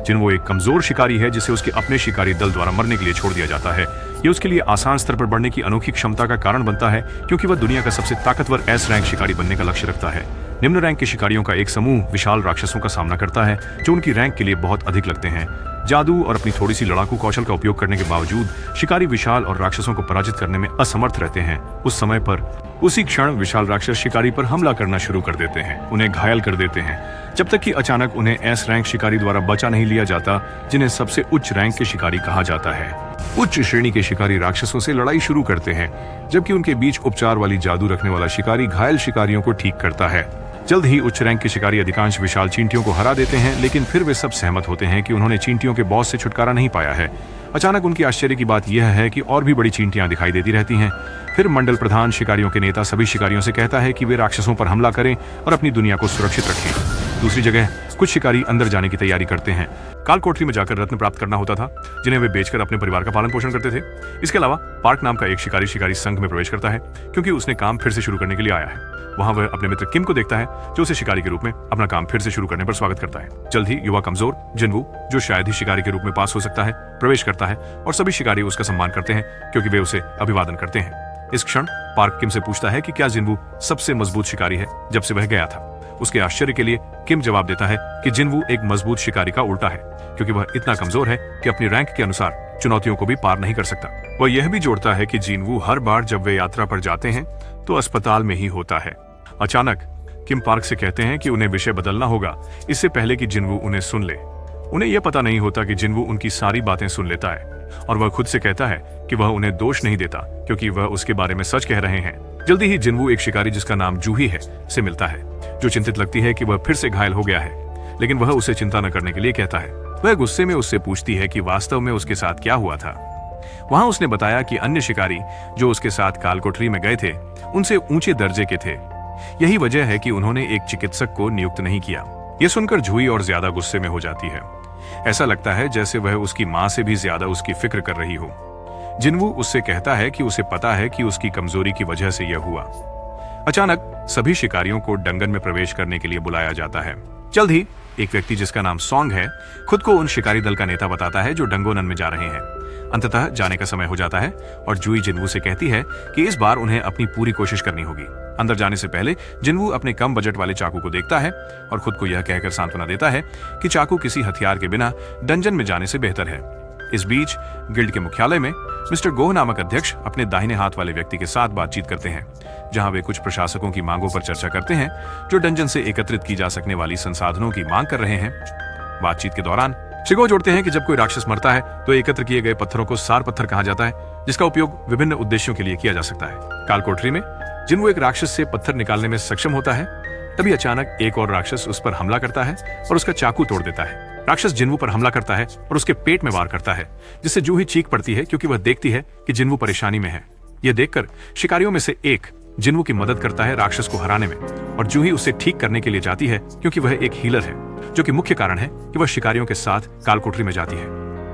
जिन्वू एक कमजोर शिकारी है जिसे उसके अपने शिकारी दल द्वारा मरने के लिए छोड़ दिया जाता है। ये उसके लिए आसान स्तर पर बढ़ने की अनोखी क्षमता का कारण बनता है, क्योंकि वह दुनिया का सबसे ताकतवर एस रैंक शिकारी बनने का लक्ष्य रखता है। निम्न रैंक के शिकारियों का एक समूह विशाल राक्षसों का सामना करता है जो उनकी रैंक के लिए बहुत अधिक लगते हैं। जादू और अपनी थोड़ी सी लड़ाकू कौशल का उपयोग करने के बावजूद शिकारी विशाल और राक्षसों को पराजित करने में असमर्थ रहते हैं। उस समय पर उसी क्षण विशाल राक्षस शिकारी पर हमला करना शुरू कर देते हैं, उन्हें घायल कर देते हैं, जब तक कि अचानक उन्हें एस रैंक शिकारी द्वारा बचा नहीं लिया जाता, जिन्हें सबसे उच्च रैंक के शिकारी कहा जाता है। उच्च श्रेणी के शिकारी राक्षसों से लड़ाई शुरू करते हैं, जबकि उनके बीच उपचार वाली जादू रखने वाला शिकारी घायल शिकारियों को ठीक करता है। जल्द ही उच्च रैंक के शिकारी अधिकांश विशाल चींटियों को हरा देते हैं, लेकिन फिर वे सब सहमत होते हैं कि उन्होंने चींटियों के बॉस से छुटकारा नहीं पाया है। अचानक उनकी आश्चर्य की बात यह है कि और भी बड़ी चींटियां दिखाई देती रहती हैं। फिर मंडल प्रधान शिकारियों के नेता सभी शिकारियों से कहता है कि वे राक्षसों पर हमला करें और अपनी दुनिया को सुरक्षित रखें। दूसरी जगह कुछ शिकारी अंदर जाने की तैयारी करते हैं। काल कोठरी में जाकर रत्न प्राप्त करना होता था, जिन्हें वे बेचकर अपने परिवार का पालन पोषण करते थे। इसके अलावा पार्क नाम का एक शिकारी संघ में प्रवेश करता है, क्योंकि उसने काम फिर से शुरू करने के लिए आया है। वहां वह अपने मित्र किम को देखता है, जो उसे शिकारी के रूप में अपना काम फिर से शुरू करने पर स्वागत करता है। जल्द ही युवा कमजोर जिन्वू, जो शायद ही शिकारी के रूप में पास हो सकता है, प्रवेश करता है और सभी शिकारी उसका सम्मान करते हैं, क्योंकि वे उसे अभिवादन करते हैं। इस क्षण पार्क किम से पूछता है कि क्या जिन्वू सबसे मजबूत शिकारी है जब से वह गया था। उसके आश्चर्य के लिए किम जवाब देता है कि जिन्वू एक मजबूत शिकारी का उल्टा है, क्योंकि वह इतना कमजोर है कि अपनी रैंक के अनुसार चुनौतियों को भी पार नहीं कर सकता। वह यह भी जोड़ता है कि जिन्वू हर बार जब वे यात्रा पर जाते हैं तो अस्पताल में ही होता है। अचानक किम पार्क से कहते हैं कि उन्हें विषय बदलना होगा, इससे पहले कि जिन्वू उन्हें सुन ले। उन्हें यह पता नहीं होता कि जिन्वू उनकी सारी बातें सुन लेता है, और वह खुद से कहता है कि वह उन्हें दोष नहीं देता, क्योंकि वह उसके बारे में सच कह रहे हैं। जल्दी ही जिन्वू एक शिकारी जिसका नाम जूही है से मिलता है, जो चिंतित लगती है कि वह फिर से घायल हो गया है, लेकिन वह उसे चिंता न करने के लिए कहता है। वह गुस्से में उससे पूछती है कि वास्तव में उसके साथ क्या हुआ था। वहां उसने बताया कि अन्य शिकारी जो उसके साथ काल कोठरी में गए थे, उनसे ऊंचे दर्जे के थे। यही वजह है कि उन्होंने एक चिकित्सक को नियुक्त नहीं किया। यह सुनकर जूही और ज्यादा गुस्से में हो जाती है। ऐसा लगता है जैसे वह उसकी मां से भी ज्यादा उसकी फिक्र कर रही हो। जिन्वू उससे कहता है कि उसे पता है कि उसकी कमजोरी की वजह से यह हुआ। अचानक सभी शिकारियों को डंगन में प्रवेश करने के लिए बुलाया जाता है। जल्द ही एक व्यक्ति जिसका नाम सॉन्ग है खुद को उन शिकारी दल का नेता बताता है जो डंगोनन में जा रहे हैं। अंततः जाने का समय हो जाता है और जूही जिन्वू से कहती है कि इस बार उन्हें अपनी पूरी कोशिश करनी होगी। अंदर जाने से पहले जिन्वू अपने कम बजट वाले चाकू को देखता है और खुद को यह कहकर सांत्वना देता है कि चाकू किसी हथियार के बिना डंजन में जाने से बेहतर है। इस बीच गिल्ड के मुख्यालय में मिस्टर गोह नामक अध्यक्ष अपने दाहिने हाथ वाले व्यक्ति के साथ बातचीत करते हैं, जहां वे कुछ प्रशासकों की मांगों पर चर्चा करते हैं जो डंजन से एकत्रित की जा सकने वाली संसाधनों की मांग कर रहे हैं। बातचीत के दौरान शिगो जोड़ते हैं कि जब कोई राक्षस मरता है तो एकत्र किए गए पत्थरों को सार पत्थर कहा जाता है, जिसका उपयोग विभिन्न उद्देश्यों के लिए किया जा सकता है। काल कोठरी में जिन्वू एक राक्षस से पत्थर निकालने में सक्षम होता है, तभी अचानक एक और राक्षस उस पर हमला करता है और उसका चाकू तोड़ देता है। राक्षस जिन्वू पर हमला करता है और उसके पेट में वार करता है, जिससे जूही चीख पड़ती है, क्योंकि वह देखती है कि जिन्वू परेशानी में है। यह देखकर शिकारियों में से एक जिन्वू की मदद करता है राक्षस को हराने में, और जूही उसे ठीक करने के लिए जाती है, क्योंकि वह एक हीलर है, जो कि मुख्य कारण है कि वह शिकारियों के साथ काल कोठरी में जाती है।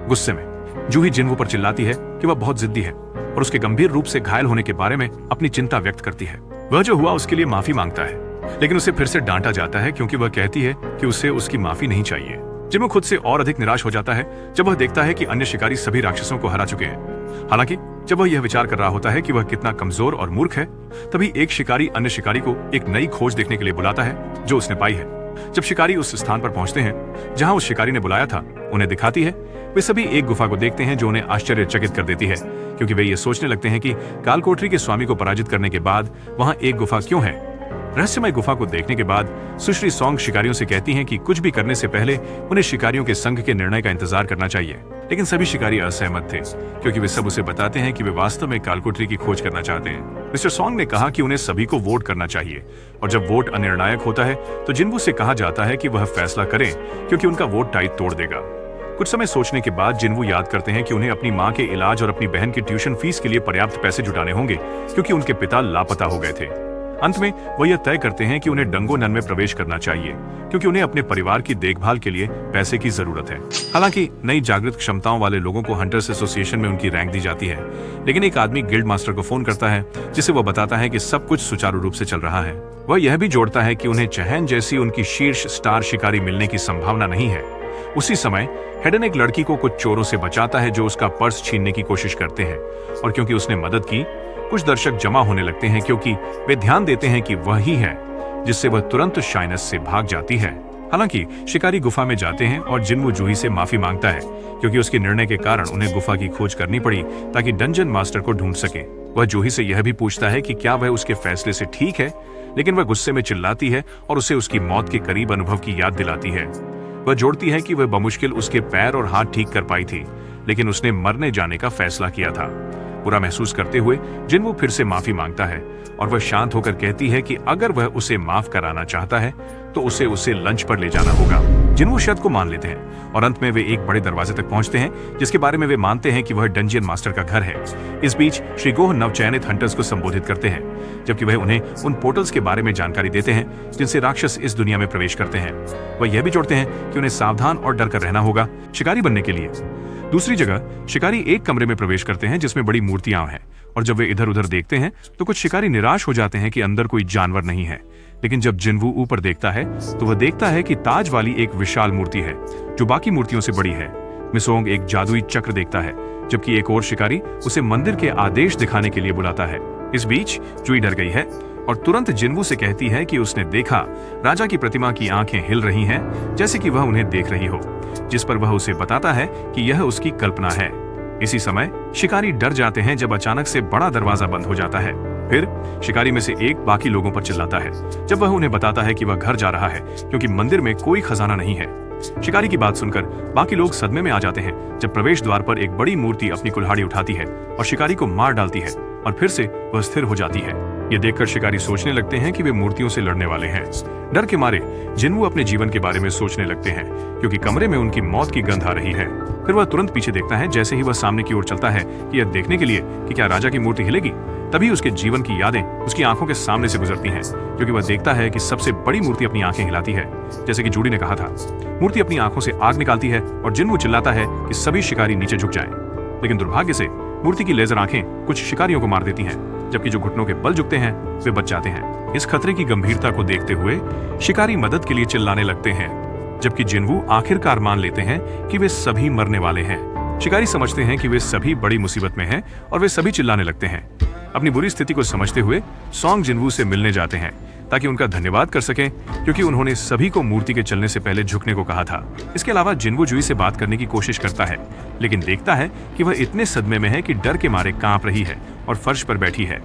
गुस्से में जूही जिन्वू पर चिल्लाती है कि वह बहुत जिद्दी है और उसके गंभीर रूप से घायल होने के बारे में अपनी चिंता व्यक्त करती है। वह जो हुआ उसके लिए माफी मांगता है, लेकिन उसे फिर से डांटा जाता है, क्योंकि वह कहती है कि उसे उसकी माफी नहीं चाहिए। जिन्वू खुद से और अधिक निराश हो जाता है जब वह देखता है कि अन्य शिकारी सभी राक्षसों को हरा चुके हैं। हालांकि जब वह यह विचार कर रहा होता है कि वह कितना कमजोर और मूर्ख है, तभी एक शिकारी अन्य शिकारी को एक नई खोज देखने के लिए बुलाता है जो उसने पाई है। जब शिकारी उस स्थान पर पहुंचते हैं जहां उस शिकारी ने बुलाया था, उन्हें दिखाती है। वे सभी एक गुफा को देखते हैं जो उन्हें आश्चर्यचकित कर देती है, क्योंकि वे ये सोचने लगते हैं कि काल कोठरी के स्वामी को पराजित करने के बाद वहां एक गुफा क्यों है। रहस्यमय गुफा को देखने के बाद सुश्री सॉन्ग शिकारियों से कहती हैं कि कुछ भी करने से पहले उन्हें शिकारियों के संघ के निर्णय का इंतजार करना चाहिए, लेकिन सभी शिकारी असहमत थे, क्योंकि वे सब उसे बताते हैं कि वे वास्तव में काल कोठरी की खोज करना चाहते हैं। मिस्टर सॉन्ग ने कहा कि उन्हें सभी को वोट करना चाहिए, और जब वोट अनिर्णायक होता है तो जिन्वू से कहा जाता है कि वह फैसला करें, क्योंकि उनका वोट टाई तोड़ देगा। कुछ समय सोचने के बाद जिन्वू याद करते हैं कि उन्हें अपनी मां के इलाज और अपनी बहन की ट्यूशन फीस के लिए पर्याप्त पैसे जुटाने होंगे, क्योंकि उनके पिता लापता हो गए थे। अंत में वह यह तय करते हैं कि उन्हें डंगोनन में प्रवेश करना चाहिए, क्योंकि उन्हें अपने परिवार की देखभाल के लिए पैसे की जरूरत है। हालांकि नई जागृत क्षमताओं वाले लोगों को हंटर्स एसोसिएशन में उनकी रैंक दी जाती है, लेकिन एक आदमी गिल्ड मास्टर को फोन करता है, जिसे वह बताता है कि सब कुछ सुचारू रूप से चल रहा है। वह यह भी जोड़ता है कि उन्हें चहन जैसी उनकी शीर्ष स्टार शिकारी मिलने की संभावना नहीं है, उसी समय हेडन एक लड़की को कुछ चोरों से बचाता है जो उसका पर्स छीनने की कोशिश करते हैं, और क्योंकि उसने मदद की, कुछ दर्शक जमा होने लगते हैं क्योंकि वे ध्यान देते हैं कि वही है, जिससे वह तुरंत शाइनस से भाग जाती है। हालांकि शिकारी गुफा में जाते हैं और जिन्वू जूही से माफी मांगता है क्योंकि उसके निर्णय के कारण उन्हें गुफा की खोज करनी पड़ी ताकि डंजन मास्टर को ढूंढ सके। वह जूही से यह भी पूछता है कि क्या वह उसके फैसले से ठीक है, लेकिन वह गुस्से में चिल्लाती है और उसे उसकी मौत के करीब अनुभव की याद दिलाती है। वह जोड़ती है कि वह बमुश्किल उसके पैर और हाथ ठीक कर पाई थी, लेकिन उसने मरने जाने का फैसला किया था। बुरा महसूस करते हुए जिन्वू फिर से माफी मांगता है और वह शांत होकर कहती है कि अगर वह उसे माफ कराना चाहता है तो उसे लंच पर ले जाना होगा। जिन्वू शर्त को मान लेते हैं और अंत में वे एक बड़े दरवाजे तक पहुंचते हैं जिसके बारे में वे मानते हैं कि वह डंजियन मास्टर का घर है। इस बीच श्री गोह नवचयनित हंटर्स को संबोधित करते हैं, जबकि वह उन्हें उन पोर्टल्स के बारे में जानकारी देते हैं जिनसे राक्षस इस दुनिया में प्रवेश करते हैं। वह यह भी जोड़ते हैं कि उन्हें सावधान और डर कर रहना होगा शिकारी बनने के लिए। दूसरी जगह शिकारी एक कमरे में प्रवेश करते हैं जिसमें बड़ी मूर्तियां हैं, और जब वे इधर उधर देखते हैं तो कुछ शिकारी निराश हो जाते हैं कि अंदर कोई जानवर नहीं है। लेकिन जब जिन्वू ऊपर देखता है तो वह देखता है कि ताज वाली एक विशाल मूर्ति है जो बाकी मूर्तियों से बड़ी है। मिसोंग एक जादुई चक्र देखता है, जबकि एक और शिकारी उसे मंदिर के आदेश दिखाने के लिए बुलाता है। इस बीच जुई डर गई है और तुरंत जिन्वू से कहती है कि उसने देखा राजा की प्रतिमा की आंखें हिल रही हैं जैसे कि वह उन्हें देख रही हो, जिस पर वह उसे बताता है कि यह उसकी कल्पना है। इसी समय शिकारी डर जाते हैं जब अचानक से बड़ा दरवाजा बंद हो जाता है। फिर शिकारी में से एक बाकी लोगों पर चिल्लाता है जब वह उन्हें बताता है कि वह घर जा रहा है क्योंकि मंदिर में कोई खजाना नहीं है। शिकारी की बात सुनकर बाकी लोग सदमे में आ जाते हैं जब प्रवेश द्वार पर एक बड़ी मूर्ति अपनी कुल्हाड़ी उठाती है और शिकारी को मार डालती है और फिर से वह स्थिर हो जाती है। ये देखकर शिकारी सोचने लगते हैं कि वे मूर्तियों से लड़ने वाले हैं। डर के मारे जिन्वू अपने जीवन के बारे में सोचने लगते हैं क्योंकि कमरे में उनकी मौत की गंध आ रही है। फिर वह तुरंत पीछे देखता है जैसे ही वह सामने की ओर चलता है कि यह देखने के लिए कि क्या राजा की मूर्ति हिलेगी। तभी उसके जीवन की यादें उसकी आंखों के सामने से गुजरती हैं, क्योंकि वह देखता है कि सबसे बड़ी मूर्ति अपनी आंखें हिलाती है, जैसे कि जूडी ने कहा था। मूर्ति अपनी आंखों से आग निकालती है और जिन्वू चिल्लाता है कि सभी शिकारी नीचे झुक जाएं। लेकिन दुर्भाग्य से मूर्ति की लेजर आंखें कुछ शिकारियों को मार देती हैं, जबकि जो घुटनों के बल झुकते हैं वे बच जाते हैं। इस खतरे की गंभीरता को देखते हुए शिकारी मदद के लिए चिल्लाने लगते हैं, जबकि जिन्वू आखिरकार मान लेते हैं कि वे सभी मरने वाले हैं। शिकारी समझते हैं कि वे सभी बड़ी मुसीबत में हैं और वे सभी चिल्लाने लगते हैं। अपनी बुरी स्थिति को समझते हुए सॉन्ग जिन्वू से मिलने जाते हैं ताकि उनका धन्यवाद कर सकें, क्योंकि उन्होंने सभी को मूर्ति के चलने से पहले झुकने को कहा था। इसके अलावा जिन्वू जुई से बात करने की कोशिश करता है, लेकिन देखता है कि वह इतने सदमे में है कि डर के मारे कांप रही है और फर्श पर बैठी है।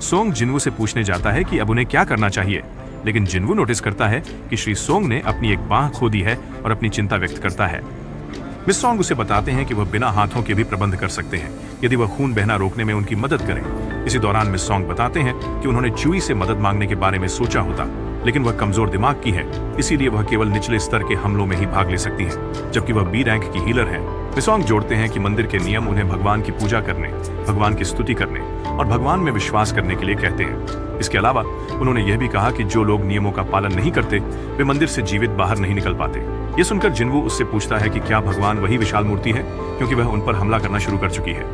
सोंग जिन्वू से पूछने जाता है कि अब उन्हें क्या करना चाहिए, लेकिन जिन्वू नोटिस करता है कि श्री सोंग ने अपनी एक बांह खो दी है और अपनी चिंता व्यक्त करता है। मिस सोंग उसे बताते हैं कि वह बिना हाथों के भी प्रबंध कर सकते हैं यदि वह खून बहना रोकने में उनकी मदद करें। इसी दौरान मिस सोंग बताते हैं कि उन्होंने चुई से मदद मांगने के बारे में सोचा होता, लेकिन वह कमजोर दिमाग की है, इसीलिए वह केवल निचले स्तर के हमलों में ही भाग ले सकती है, जबकि वह बी रैंक की हीलर है। मिसोंग जोड़ते हैं कि मंदिर के नियम उन्हें भगवान की पूजा करने, भगवान की स्तुति करने और भगवान में विश्वास करने के लिए कहते हैं। इसके अलावा उन्होंने यह भी कहा कि जो लोग नियमों का पालन नहीं करते वे मंदिर से जीवित बाहर नहीं निकल पाते। ये सुनकर जिन्वू उससे पूछता है कि क्या भगवान वही विशाल मूर्ति है, क्योंकि वह उन पर हमला करना शुरू कर चुकी है।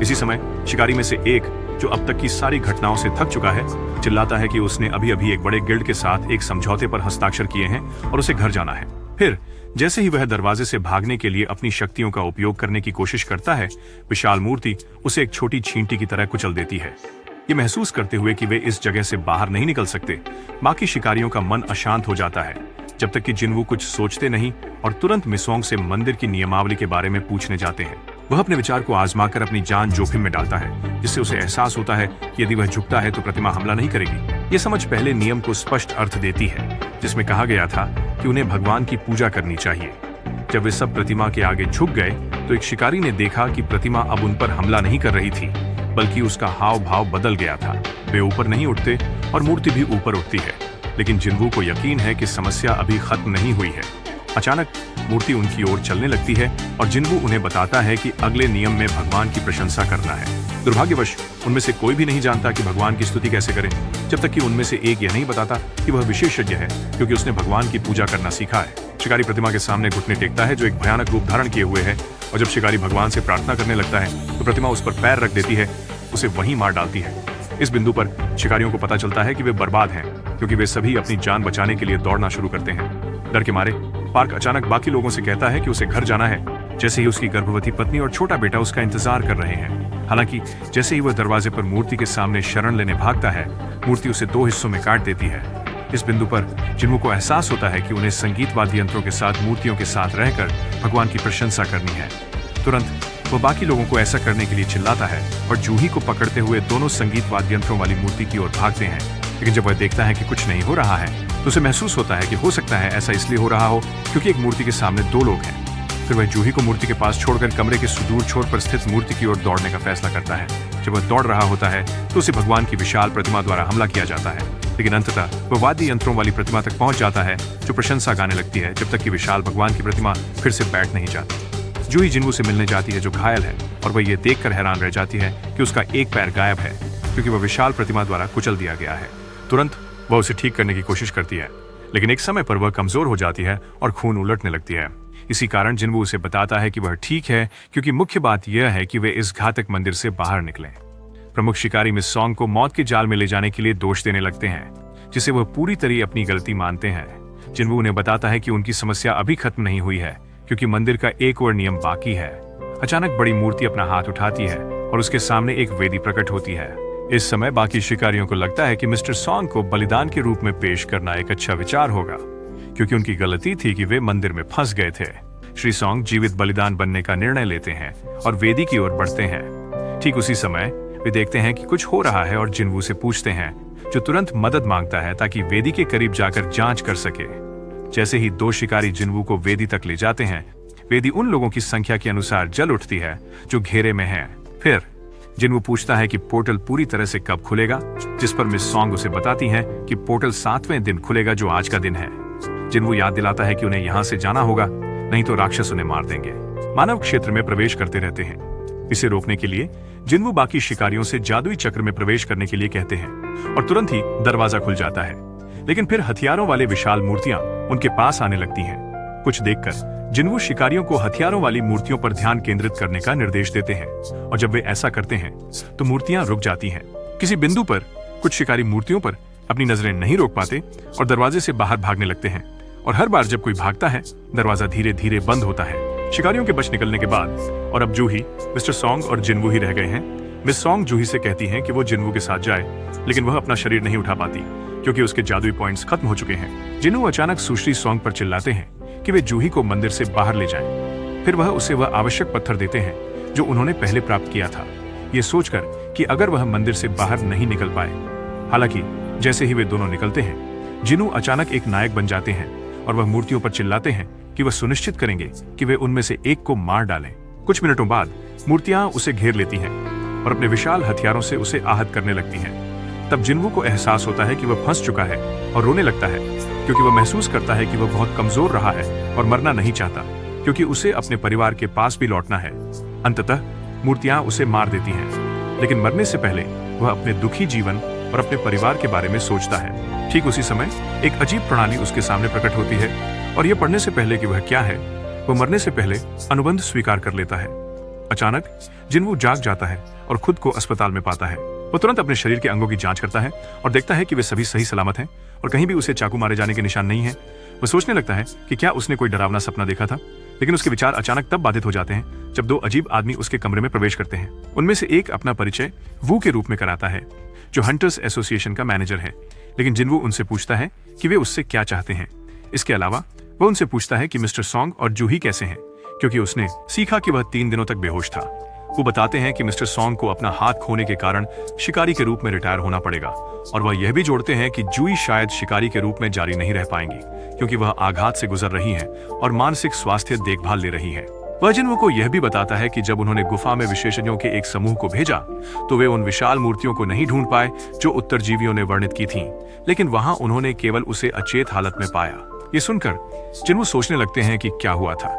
इसी समय शिकारी में से एक, जो अब तक की सारी घटनाओं से थक चुका है, चिल्लाता है कि उसने अभी अभी एक बड़े गिल्ड के साथ एक समझौते पर हस्ताक्षर किए हैं और उसे घर जाना है। फिर जैसे ही वह दरवाजे से भागने के लिए अपनी शक्तियों का उपयोग करने की कोशिश करता है, विशाल मूर्ति उसे एक छोटी छींटी की तरह कुचल देती है। ये महसूस करते हुए कि वे इस जगह से बाहर नहीं निकल सकते, बाकी शिकारियों का मन अशांत हो जाता है, जब तक कि जिन्वू कुछ सोचते नहीं और तुरंत मिसोंग से मंदिर की नियमावली के बारे में पूछने जाते हैं। वह अपने विचार को आजमाकर अपनी जान जोखिम में डालता है, जिससे उसे एहसास होता है कि यदि वह झुकता है तो प्रतिमा हमला नहीं करेगी। ये समझ पहले नियम को स्पष्ट अर्थ देती है, जिसमें कहा गया था कि उन्हें भगवान की पूजा करनी चाहिए। जब वे सब प्रतिमा के आगे झुक गए तो एक शिकारी ने देखा कि प्रतिमा अब उन पर हमला नहीं कर रही थी, बल्कि उसका हाव भाव बदल गया था। वे ऊपर नहीं उठते और मूर्ति भी ऊपर उठती है, लेकिन जिन्वू को यकीन है कि समस्या अभी खत्म नहीं हुई है। अचानक मूर्ति उनकी ओर चलने लगती है और जिन्वू उन्हें बताता है कि अगले नियम में भगवान की प्रशंसा करना है। दुर्भाग्यवश उनमें से कोई भी नहीं जानता कि भगवान की स्तुति कैसे करें, जब तक कि उनमें से एक यह नहीं बताता कि वह विशेषज्ञ है, क्योंकि उसने भगवान की पूजा करना सीखा है। शिकारी प्रतिमा के सामने घुटने टेकता है, जो एक भयानक रूप धारण किए हुए है, और जब शिकारी भगवान से प्रार्थना करने लगता है तो प्रतिमा उस पर पैर रख देती है, उसे वहीं मार डालती है। इस बिंदु पर शिकारियों को पता चलता है कि वे बर्बाद हैं, क्योंकि वे सभी अपनी जान बचाने के लिए दौड़ना शुरू करते हैं। डर के मारे पार्क अचानक बाकी लोगों से कहता है कि उसे घर जाना है, जैसे ही उसकी गर्भवती पत्नी और छोटा बेटा उसका इंतजार कर रहे हैं। हालांकि जैसे ही वह दरवाजे पर मूर्ति के सामने शरण लेने भागता है, मूर्ति उसे 2 हिस्सों में काट देती है। इस बिंदु पर जिन्वू को एहसास होता है कि उन्हें संगीत वाद्य यंत्रों के साथ मूर्तियों के साथ रहकर भगवान की प्रशंसा करनी है। तुरंत वो बाकी लोगों को ऐसा करने के लिए चिल्लाता है और जूही को पकड़ते हुए दोनों संगीत वाद्य यंत्रों वाली मूर्ति की ओर भागते हैं। लेकिन जब वह देखता है कि कुछ नहीं हो रहा है तो उसे महसूस होता है कि हो सकता है ऐसा इसलिए हो रहा हो क्योंकि एक मूर्ति के सामने 2 लोग हैं। फिर वह जूही को मूर्ति के पास छोड़कर कमरे के सुदूर छोर पर स्थित मूर्ति की ओर दौड़ने का फैसला करता है। जब वह दौड़ रहा होता है तो उसे भगवान की विशाल प्रतिमा द्वारा हमला किया जाता है, लेकिन अंततः वह वाद्य यंत्रों वाली प्रतिमा तक पहुंच जाता है जो प्रशंसा गाने लगती है जब तक कि विशाल भगवान की प्रतिमा फिर से बैठ नहीं जाती। जूही जिन्वू से मिलने जाती है जो घायल है, और वह ये देखकर हैरान रह जाती है कि उसका एक पैर गायब है क्योंकि वह विशाल प्रतिमा द्वारा कुचल दिया गया है। तुरंत वह उसे ठीक करने की कोशिश करती है, लेकिन एक समय पर वह कमजोर हो जाती है और खून उलटने लगती है। इसी कारण जिन्वू उसे बताता है कि वह ठीक है, क्योंकि मुख्य बात यह है कि वे इस घातक मंदिर से बाहर निकलें। प्रमुख शिकारी मिस सॉन्ग को मौत के जाल में ले जाने के लिए दोष देने लगते हैं, जिसे वह पूरी तरह अपनी गलती मानते हैं। जिन्वू उन्हें बताता है कि उनकी समस्या अभी खत्म नहीं हुई है, क्योंकि मंदिर का एक और नियम बाकी है। अचानक बड़ी मूर्ति अपना हाथ उठाती है और उसके सामने एक वेदी प्रकट होती है। इस समय बाकी शिकारियों को लगता है कि मिस्टर सॉन्ग को बलिदान के रूप में पेश करना एक अच्छा विचार होगा, क्योंकि उनकी गलती थी कि वे मंदिर में फंस गए थे। श्री सॉन्ग जीवित बलिदान बनने का निर्णय लेते हैं और वेदी की ओर बढ़ते हैं। ठीक उसी समय वे देखते हैं कि कुछ हो रहा है और जिन्वू से पूछते हैं, जो तुरंत मदद मांगता है ताकि वेदी के करीब जाकर जांच कर सके। जैसे ही 2 शिकारी जिन्वू को वेदी तक ले जाते हैं, वेदी उन लोगों की संख्या के अनुसार जल उठती है जो घेरे में हैं। फिर जिन्वू पूछता है कि पोर्टल पूरी तरह से कब खुलेगा, जिस पर मिस सॉन्ग उसे बताती हैं कि पोर्टल 7वें दिन खुलेगा, जो आज का दिन है। जिन्वू याद दिलाता है कि उन्हें यहाँ से जाना होगा, नहीं तो राक्षस उन्हें मार देंगे। मानव क्षेत्र में प्रवेश करते रहते हैं। इसे रोकने के लिए जिन्वू बाकी शिकारियों से जादुई चक्र में प्रवेश करने के लिए कहते हैं और तुरंत ही दरवाजा खुल जाता है। लेकिन फिर हथियारों वाले विशाल मूर्तियां उनके पास आने लगती हैं। कुछ देखकर जिन्वू शिकारियों को हथियारों वाली मूर्तियों पर ध्यान केंद्रित करने का निर्देश देते हैं, और जब वे ऐसा करते हैं तो मूर्तियां रुक जाती हैं। किसी बिंदु पर कुछ शिकारी मूर्तियों पर अपनी नजरें नहीं रोक पाते और दरवाजे से बाहर भागने लगते हैं, और हर बार जब कोई भागता है दरवाजा धीरे धीरे बंद होता है। शिकारियों के बच निकलने के बाद और अब जूही, मिस्टर सॉन्ग और जिन्वू ही रह गए हैं। मिस सॉन्ग जूही से कहती हैं कि वो जिन्वू के साथ जाए, लेकिन वह अपना शरीर नहीं उठा पाती क्योंकि उसके जादुई पॉइंट्स खत्म हो चुके हैं। जिन्वू अचानक सुश्री सॉन्ग पर चिल्लाते हैं कि वे जूही को मंदिर से बाहर ले जाएं। फिर वह उसे वह आवश्यक पत्थर देते हैं जो उन्होंने पहले प्राप्त किया था, ये सोचकर कि अगर वह मंदिर से बाहर नहीं निकल पाए। हालांकि जैसे ही वे दोनों निकलते हैं, जिन्वू अचानक एक नायक बन जाते हैं और वह मूर्तियों पर चिल्लाते हैं कि वह सुनिश्चित करेंगे कि वे उनमें से एक को मार डालें। कुछ मिनटों बाद मूर्तियां उसे घेर लेती हैं और अपने विशाल हथियारों से उसे आहत करने लगती हैं। तब जिन्वू को एहसास होता है कि वह फंस चुका है और रोने लगता है, क्योंकि वह महसूस करता है कि वह बहुत कमजोर रहा है और मरना नहीं चाहता, क्योंकि उसे अपने परिवार के पास भी लौटना है। अंततः मूर्तियां उसे मार देती हैं, लेकिन मरने से पहले वह अपने दुखी जीवन और अपने परिवार के बारे में सोचता है। ठीक उसी समय एक अजीब प्रणाली उसके सामने प्रकट होती है, और यह पढ़ने से पहले कि वह क्या है, वह मरने से पहले अनुबंध स्वीकार कर लेता है। अचानक जिन्वू जाग जाता है और खुद को अस्पताल में पाता है। वह तुरंत अपने शरीर के अंगों की जांच करता है और देखता है कि वे सभी सही सलामत हैं और कहीं भी उसे चाकू मारे जाने के निशान नहीं है। वह सोचने लगता है कि क्या उसने कोई डरावना सपना देखा था, लेकिन उसके विचार अचानक तब बाधित हो जाते हैं जब 2 अजीब आदमी उसके कमरे में प्रवेश करते हैं। उनमें से एक अपना परिचय वू के रूप में कराता है, जो हंटर्स एसोसिएशन का मैनेजर है, लेकिन जिन्वू उनसे पूछता है कि वे उससे क्या चाहते हैं। इसके अलावा वह उनसे पूछता है कि मिस्टर सॉन्ग और जूही कैसे हैं, क्योंकि उसने सीखा कि वह 3 दिनों तक बेहोश था। वो बताते हैं कि मिस्टर सॉन्ग को अपना हाथ खोने के कारण शिकारी के रूप में रिटायर होना पड़ेगा, और वह यह भी जोड़ते हैं कि जूही शायद शिकारी के रूप में जारी नहीं रह पाएंगी, क्योंकि वह आघात से गुजर रही हैं और मानसिक स्वास्थ्य देखभाल ले रही हैं। वह जिन्वू को यह भी बताता है कि जब उन्होंने गुफा में विशेषज्ञों के एक समूह को भेजा तो वे उन विशाल मूर्तियों को नहीं ढूंढ पाए जो उत्तरजीवियों ने वर्णित की थीं, लेकिन वहां उन्होंने केवल उसे अचेत हालत में पाया। ये सुनकर जिन्वू सोचने लगते हैं कि क्या हुआ था,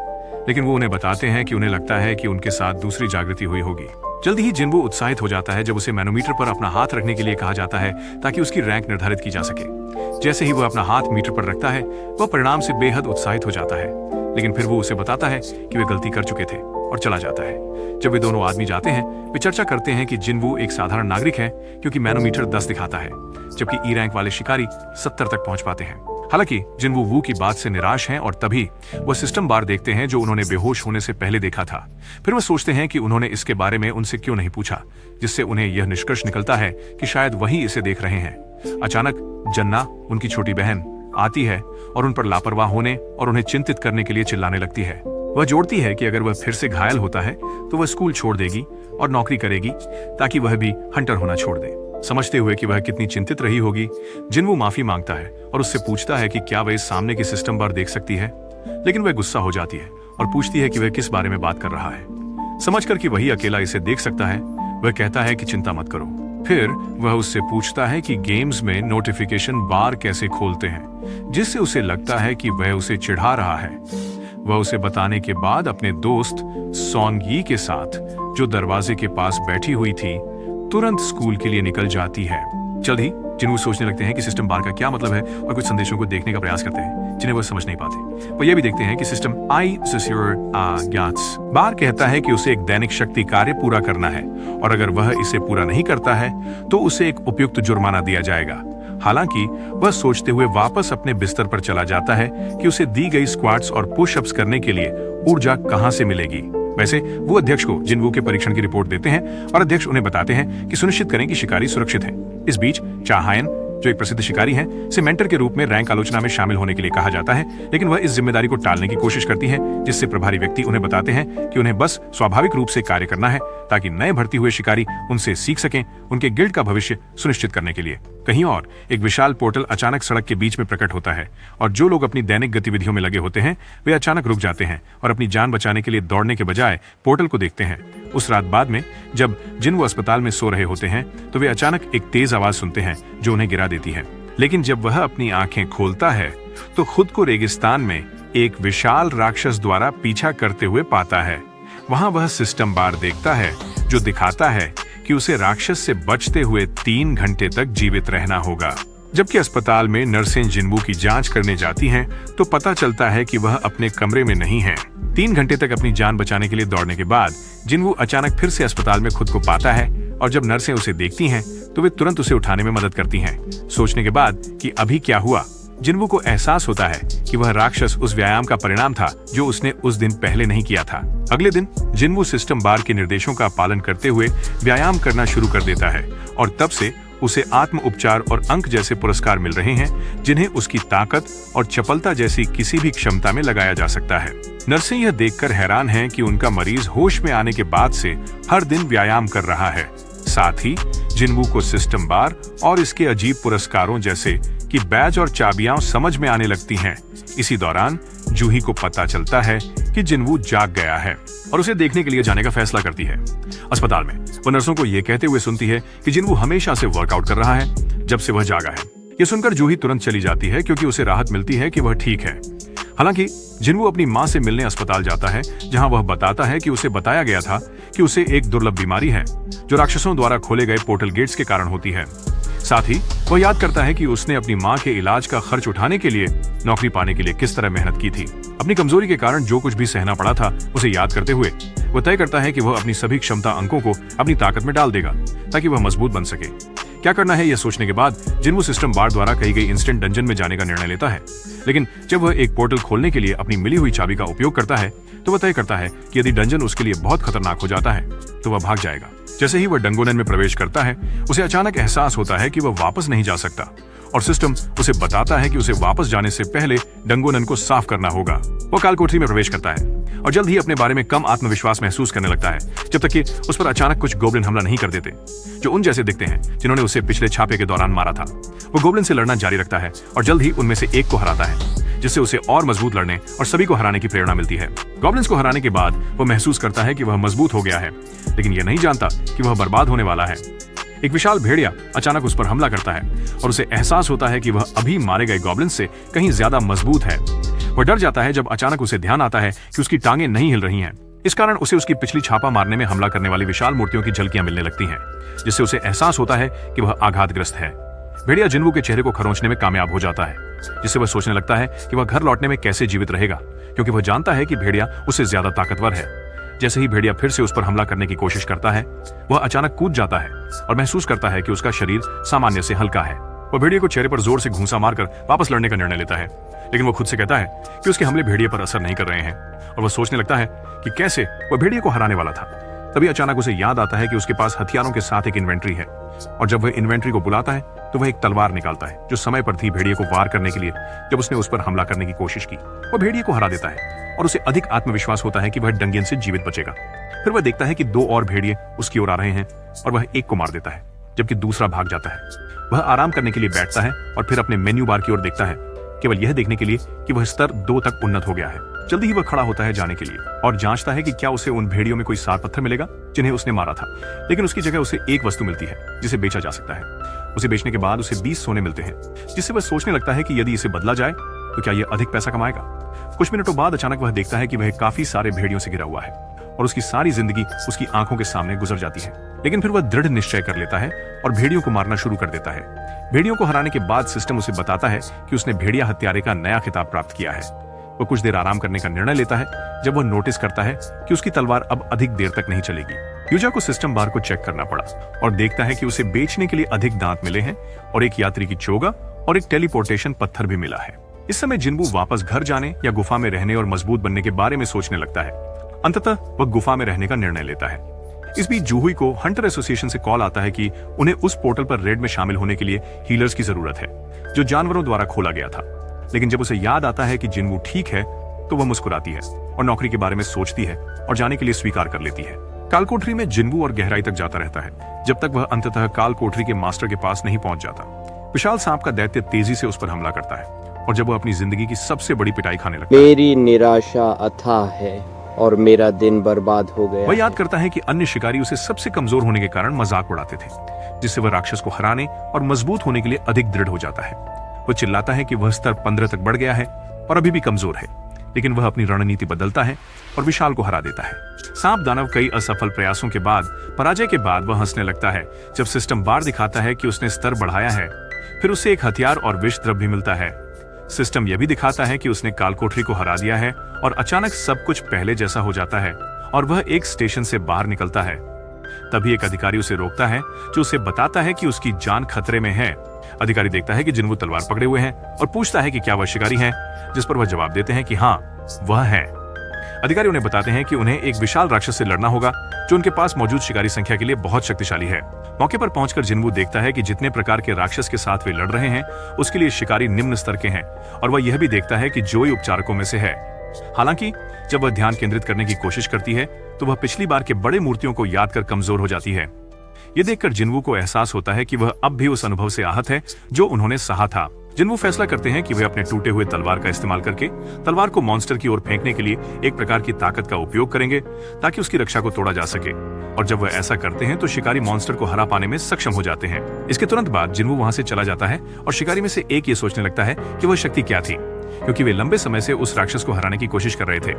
लेकिन वो उन्हें बताते हैं कि उन्हें लगता है कि उनके साथ दूसरी जागृति हुई होगी। जल्दी ही जिन्वू उत्साहित हो जाता है जब उसे मैनोमीटर पर अपना हाथ रखने के लिए कहा जाता है ताकि उसकी रैंक निर्धारित की जा सके। जैसे ही वह अपना हाथ मीटर पर रखता है, वह परिणाम से बेहद उत्साहित हो जाता है, लेकिन फिर वो उसे बताता है कि वे गलती कर चुके थे और चला जाता है। जब वे दोनों आदमी जाते हैं, वे चर्चा करते हैं कि जिन्वू एक साधारण नागरिक है, क्योंकि मैनोमीटर 10 दिखाता है, जबकि ई रैंक वाले शिकारी 70 तक पहुंच पाते हैं। हालांकि जिनवू वू की बात से निराश हैं और तभी वह सिस्टम बार देखते हैं जो उन्होंने बेहोश होने से पहले देखा था। फिर वह सोचते हैं कि उन्होंने इसके बारे में उनसे क्यों नहीं पूछा, जिससे उन्हें यह निष्कर्ष निकलता है कि शायद वही इसे देख रहे हैं। अचानक जन्ना, उनकी छोटी बहन, आती है और उन पर लापरवाह होने और उन्हें चिंतित करने के लिए चिल्लाने लगती है। वह जोड़ती है कि अगर वह फिर से घायल होता है तो वह स्कूल छोड़ देगी और नौकरी करेगी ताकि वह भी हंटर होना छोड़ दे। समझते हुए कि वह कितनी चिंतित रही होगी, जिनवू माफी मांगता है और उससे पूछता है कि क्या वह इस सामने की सिस्टम बार देख सकती है, लेकिन वह गुस्सा हो जाती है और पूछती है कि वह किस बारे में बात कर रहा है। समझकर कि वही अकेला इसे देख सकता है, वह कहता है कि चिंता मत करो। फिर वह उससे पूछता है कि गेम्स में नोटिफिकेशन बार कैसे खोलते हैं, जिससे उसे लगता है कि वह उसे चिढ़ा रहा है। वह उसे बताने के बाद अपने दोस्त सोंगी के साथ, जो दरवाजे के पास बैठी हुई थी, तुरंत स्कूल के लिए निकल जाती है। जल्द ही जिनवू सोचने लगते हैं कि सिस्टम बार का क्या मतलब है और कुछ संदेशों को देखने का प्रयास करते हैं जिन्हें वह समझ नहीं पाते। वह यह भी देखते हैं कि सिस्टम आई ज्ञात्स बार कहता है कि उसे एक दैनिक शक्ति कार्य पूरा करना है और अगर वह इसे पूरा नहीं करता है तो उसे एक उपयुक्त जुर्माना दिया जाएगा। हालांकि वह सोचते हुए वापस अपने बिस्तर पर चला जाता है कि उसे दी गई स्क्वाट्स और पुशअप्स करने के लिए ऊर्जा कहां से मिलेगी। वैसे वो अध्यक्ष को जिनवू के परीक्षण की रिपोर्ट देते हैं और अध्यक्ष उन्हें बताते हैं कि सुनिश्चित करें कि शिकारी सुरक्षित है। इस बीच चाहायन, जो एक प्रसिद्ध शिकारी हैं, से मेंटर के रूप में रैंक आलोचना में शामिल होने के लिए कहा जाता है, लेकिन वह इस जिम्मेदारी को टालने की कोशिश करती है, जिससे प्रभारी व्यक्ति उन्हें बताते हैं कि उन्हें बस स्वाभाविक रूप से कार्य करना है ताकि नए भर्ती हुए शिकारी उनसे सीख सकें, उनके गिल्ड का भविष्य सुनिश्चित करने के लिए। कहीं और एक विशाल पोर्टल अचानक सड़क के बीच में प्रकट होता है और जो लोग अपनी दैनिक गतिविधियों में लगे होते हैं वे अचानक रुक जाते हैं और अपनी जान बचाने के लिए दौड़ने के बजाय पोर्टल को देखते हैं। उस रात बाद में जब जिनवू अस्पताल में सो रहे होते हैं तो वे अचानक एक तेज आवाज सुनते हैं जो उन्हें गिरा देती है, लेकिन जब वह अपनी आंखें खोलता है तो खुद को रेगिस्तान में एक विशाल राक्षस द्वारा पीछा करते हुए पाता है। वहां वह सिस्टम बार देखता है जो दिखाता है कि उसे राक्षस से बचते हुए 3 घंटे तक जीवित रहना होगा। जबकि अस्पताल में नर्सें जिनवू की जांच करने जाती हैं तो पता चलता है कि वह अपने कमरे में नहीं है। 3 घंटे तक अपनी जान बचाने के लिए दौड़ने के बाद जिनवू अचानक फिर से अस्पताल में खुद को पाता है और जब नर्सें उसे देखती हैं तो वे तुरंत उसे उठाने में मदद करती हैं। सोचने के बाद कि अभी क्या हुआ, जिनवू को एहसास होता है कि वह राक्षस उस व्यायाम का परिणाम था जो उसने उस दिन पहले नहीं किया था। अगले दिन जिनवू सिस्टम बार के निर्देशों का पालन करते हुए व्यायाम करना शुरू कर देता है और तब से उसे आत्म उपचार और अंक जैसे पुरस्कार मिल रहे हैं जिन्हें उसकी ताकत और चपलता जैसी किसी भी क्षमता में लगाया जा सकता है। नर्सें यह देखकर हैरान हैं कि उनका मरीज होश में आने के बाद से हर दिन व्यायाम कर रहा है। साथ ही जिनवू को सिस्टम बार और इसके अजीब पुरस्कारों जैसे कि बैज और चाबियां समझ में आने लगती हैं। इसी दौरान जूही को पता चलता है कि जिनवू जाग गया है और उसे देखने के लिए जाने का फैसला करती है। अस्पताल में वो नर्सों को यह कहते हुए सुनती है कि जिनवू हमेशा से वर्कआउट कर रहा है जब से वह जागा है। ये सुनकर जूही तुरंत चली जाती है क्योंकि उसे राहत मिलती है कि वह ठीक है। हालांकि जिनवू अपनी मां से मिलने अस्पताल जाता है जहां वह बताता है कि उसे बताया गया था कि उसे एक दुर्लभ बीमारी है जो राक्षसों द्वारा खोले गए पोर्टल गेट्स के कारण होती है। साथ ही वह याद करता है कि उसने अपनी मां के इलाज का खर्च उठाने के लिए नौकरी पाने के लिए किस तरह मेहनत की थी। अपनी कमजोरी के कारण जो कुछ भी सहना पड़ा था उसे याद करते हुए वह तय करता है कि वह अपनी सभी क्षमता अंकों को अपनी ताकत में डाल देगा ताकि वह मजबूत बन सके। क्या करना है यह सोचने के बाद जिनवू सिस्टम बार द्वारा कही गई इंस्टेंट डंजन में जाने का निर्णय लेता है, लेकिन जब वह एक पोर्टल खोलने के लिए अपनी मिली हुई चाबी का उपयोग करता है तो वह तय करता है कि यदि डंजन उसके लिए बहुत खतरनाक हो जाता है तो वह भाग जाएगा। जैसे ही वह डंगोनन में प्रवेश करता है उसे अचानक एहसास होता है कि वह वापस नहीं जा सकता और सिस्टम उसे बताता है कि उसे वापस जाने से पहले डंगोनन को साफ करना होगा। वह कालकोठरी में प्रवेश करता है और जल्द ही अपने बारे में कम आत्मविश्वास महसूस करने लगता है जब तक कि उस पर अचानक कुछ गोब्लिन हमला नहीं कर देते जो उन जैसे दिखते हैं जिन्होंने उसे पिछले छापे के दौरान मारा था। वो गोब्लिन से लड़ना जारी रखता है और जल्द ही उनमें से एक को हराता है जिससे उसे और मजबूत लड़ने और सभी को हराने की प्रेरणा मिलती है। गॉब्लिन्स को हराने के बाद वह महसूस करता है कि वह मजबूत हो गया है, लेकिन यह नहीं जानता कि वह बर्बाद होने वाला है। एक विशाल भेड़िया अचानक उस पर हमला करता है और उसे एहसास होता है कि वह अभी मारे गए गॉब्लिन्स से कहीं ज्यादा मजबूत है। वह डर जाता है जब अचानक उसे ध्यान आता है कि उसकी टांगें नहीं हिल रही हैं। इस कारण उसे उसकी पिछली छापा मारने में हमला करने वाली विशाल मूर्तियों की झलकियां मिलने लगती हैं, जिससे उसे एहसास होता है कि वह आघातग्रस्त है। भेड़िया जिनवू के चेहरे को खरोंचने में कामयाब हो जाता है, जिससे वह सोचने लगता है कि वह घर लौटने में कैसे जीवित रहेगा, क्योंकि वह जानता है कि भेड़िया उससे ज्यादा ताकतवर है। जैसे ही भेड़िया फिर से उस पर हमला करने की कोशिश करता है, वह अचानक कूद जाता है और महसूस करता है कि उसका शरीर सामान्य से हल्का है। वह भेड़िए को चेहरे पर जोर से घूंसा मारकर वापस लड़ने का निर्णय लेता है, लेकिन वो खुद से कहता है कि उसके हमले भेड़िए पर असर नहीं कर रहे हैं और वह सोचने लगता है कि कैसे वह भेड़िए को हराने वाला था। तभी अचानक उसे याद आता है कि उसके पास हथियारों के साथ एक इन्वेंट्री है और जब वह इन्वेंट्री को बुलाता है तो वह एक तलवार निकालता है जो समय पर थी भेड़िए को वार करने के लिए। जब उसने उस पर हमला करने की कोशिश की, वह भेड़िए को हरा देता है और उसे अधिक आत्मविश्वास होता है कि वह डंगियन से जीवित बचेगा। फिर वह देखता है कि 2 और भेड़िए उसकी ओर आ रहे हैं और वह एक को मार देता है जबकि दूसरा भाग जाता है। वह आराम करने के लिए बैठता है और फिर अपने मेन्यू बार की ओर देखता है, केवल यह देखने के लिए कि वह स्तर 2 तक उन्नत हो गया है। जल्दी ही वह खड़ा होता है जाने के लिए और जांचता है कि क्या उसे उन भेड़ियों में कोई सार पत्थर मिलेगा जिन्हें उसने मारा था, लेकिन उसकी जगह उसे एक वस्तु मिलती है जिसे बेचा जा सकता है। उसे बेचने के बाद उसे 20 सोने मिलते हैं, जिससे वह सोचने लगता है कि यदि इसे बदला जाए तो क्या यह अधिक पैसा कमाएगा। कुछ मिनटों बाद अचानक वह देखता है कि वह काफी सारे भेड़ियों से घिरा हुआ है और उसकी सारी जिंदगी उसकी आंखों के सामने गुजर जाती है। लेकिन फिर वह दृढ़ निश्चय कर लेता है और भेड़ियों को मारना शुरू कर देता है। भेड़ियों को हराने के बाद सिस्टम उसे बताता है कि उसने भेड़िया हत्यारे का नया खिताब प्राप्त किया है। वह कुछ देर आराम करने का निर्णय लेता है जब वह नोटिस करता है कि उसकी तलवार अब अधिक देर तक नहीं चलेगी। यूजा को सिस्टम बार को चेक करना पड़ा और देखता है कि उसे बेचने के लिए अधिक दांत मिले हैं और एक यात्री की चोगा और एक टेलीपोर्टेशन पत्थर भी मिला है। इस समय जिन्बू वापस घर जाने या गुफा में रहने और मजबूत बनने के बारे में सोचने लगता है। अंततः वह गुफा में रहने का निर्णय लेता है। इस बीच जूहुई को हंटर एसोसिएशन से कॉल आता है कि उन्हें उस पोर्टल पर रेड में शामिल होने के लिए हीलर्स की जरूरत है जो जानवरों द्वारा खोला गया था। लेकिन जब उसे याद आता है कि जिन्बू ठीक है तो वह मुस्कुराती है और नौकरी के बारे में सोचती है और जाने के लिए स्वीकार कर लेती है। काल कोठरी में जिन्बू और गहराई तक जाता रहता है जब तक वह अंततः काल कोठरी के मास्टर के पास नहीं पहुंच जाता। विशाल सांप का दैत्य तेजी से उस पर हमला करता है और जब वह अपनी जिंदगी की सबसे बड़ी पिटाई खाने लगता है, मेरी निराशा अथाह है और मेरा दिन बर्बाद हो गया। वह याद करता है कि अन्य शिकारी उसे सबसे कमजोर होने के कारण मजाक उड़ाते थे, जिससे वह राक्षस को हराने और मजबूत होने के लिए अधिक दृढ़ हो जाता है। वह चिल्लाता है कि वह स्तर 15 तक बढ़ गया है और अभी भी कमजोर है, लेकिन वह अपनी रणनीति बदलता है और विशाल को हरा देता है। सांप दानव कई असफल प्रयासों के बाद पराजय के बाद वह हंसने लगता है जब सिस्टम बार दिखाता है कि उसने स्तर बढ़ाया है। फिर उसे एक हथियार और विष द्रव्य भी मिलता है। सिस्टम यह भी दिखाता है कि उसने काल कोठरी को हरा दिया है और अचानक सब कुछ पहले जैसा हो जाता है और वह एक स्टेशन से बाहर निकलता है। तभी एक अधिकारी उसे रोकता है जो उसे बताता है कि उसकी जान खतरे में है। अधिकारी देखता है कि जिन्बू तलवार पकड़े हुए हैं और पूछता है कि क्या वह शिकारी है, जिस पर वह जवाब देते हैं कि हाँ वह है। अधिकारी उन्हें बताते हैं कि उन्हें एक विशाल राक्षस से लड़ना होगा जो उनके पास मौजूद शिकारी संख्या के लिए बहुत शक्तिशाली है। मौके पर पहुंचकर जिन्बू देखता है कि जितने प्रकार के राक्षस के साथ वे लड़ रहे हैं उसके लिए शिकारी निम्न स्तर के हैं और वह यह भी देखता है कि जोई उपचारकों में से है। हालांकि जब वह ध्यान केंद्रित करने की कोशिश करती है तो वह पिछली बार के बड़े मूर्तियों को याद कर कमजोर हो जाती है। यह देखकर जिन्बू को एहसास होता है कि वह अब भी उस अनुभव से आहत है जो उन्होंने सहा था। जिन्बू फैसला करते हैं कि वे अपने टूटे हुए तलवार का इस्तेमाल करके तलवार को मॉन्स्टर की ओर फेंकने के लिए एक प्रकार की ताकत का उपयोग करेंगे ताकि उसकी रक्षा को तोड़ा जा सके। और जब वह ऐसा करते हैं तो शिकारी मॉन्स्टर को हरा पाने में सक्षम हो जाते हैं। इसके तुरंत बाद जिन्बू वहां से चला जाता है और शिकारी में से एक ये सोचने लगता है कि वह शक्ति क्या थी, क्योंकि वे लंबे समय से उस राक्षस को हराने की कोशिश कर रहे थे।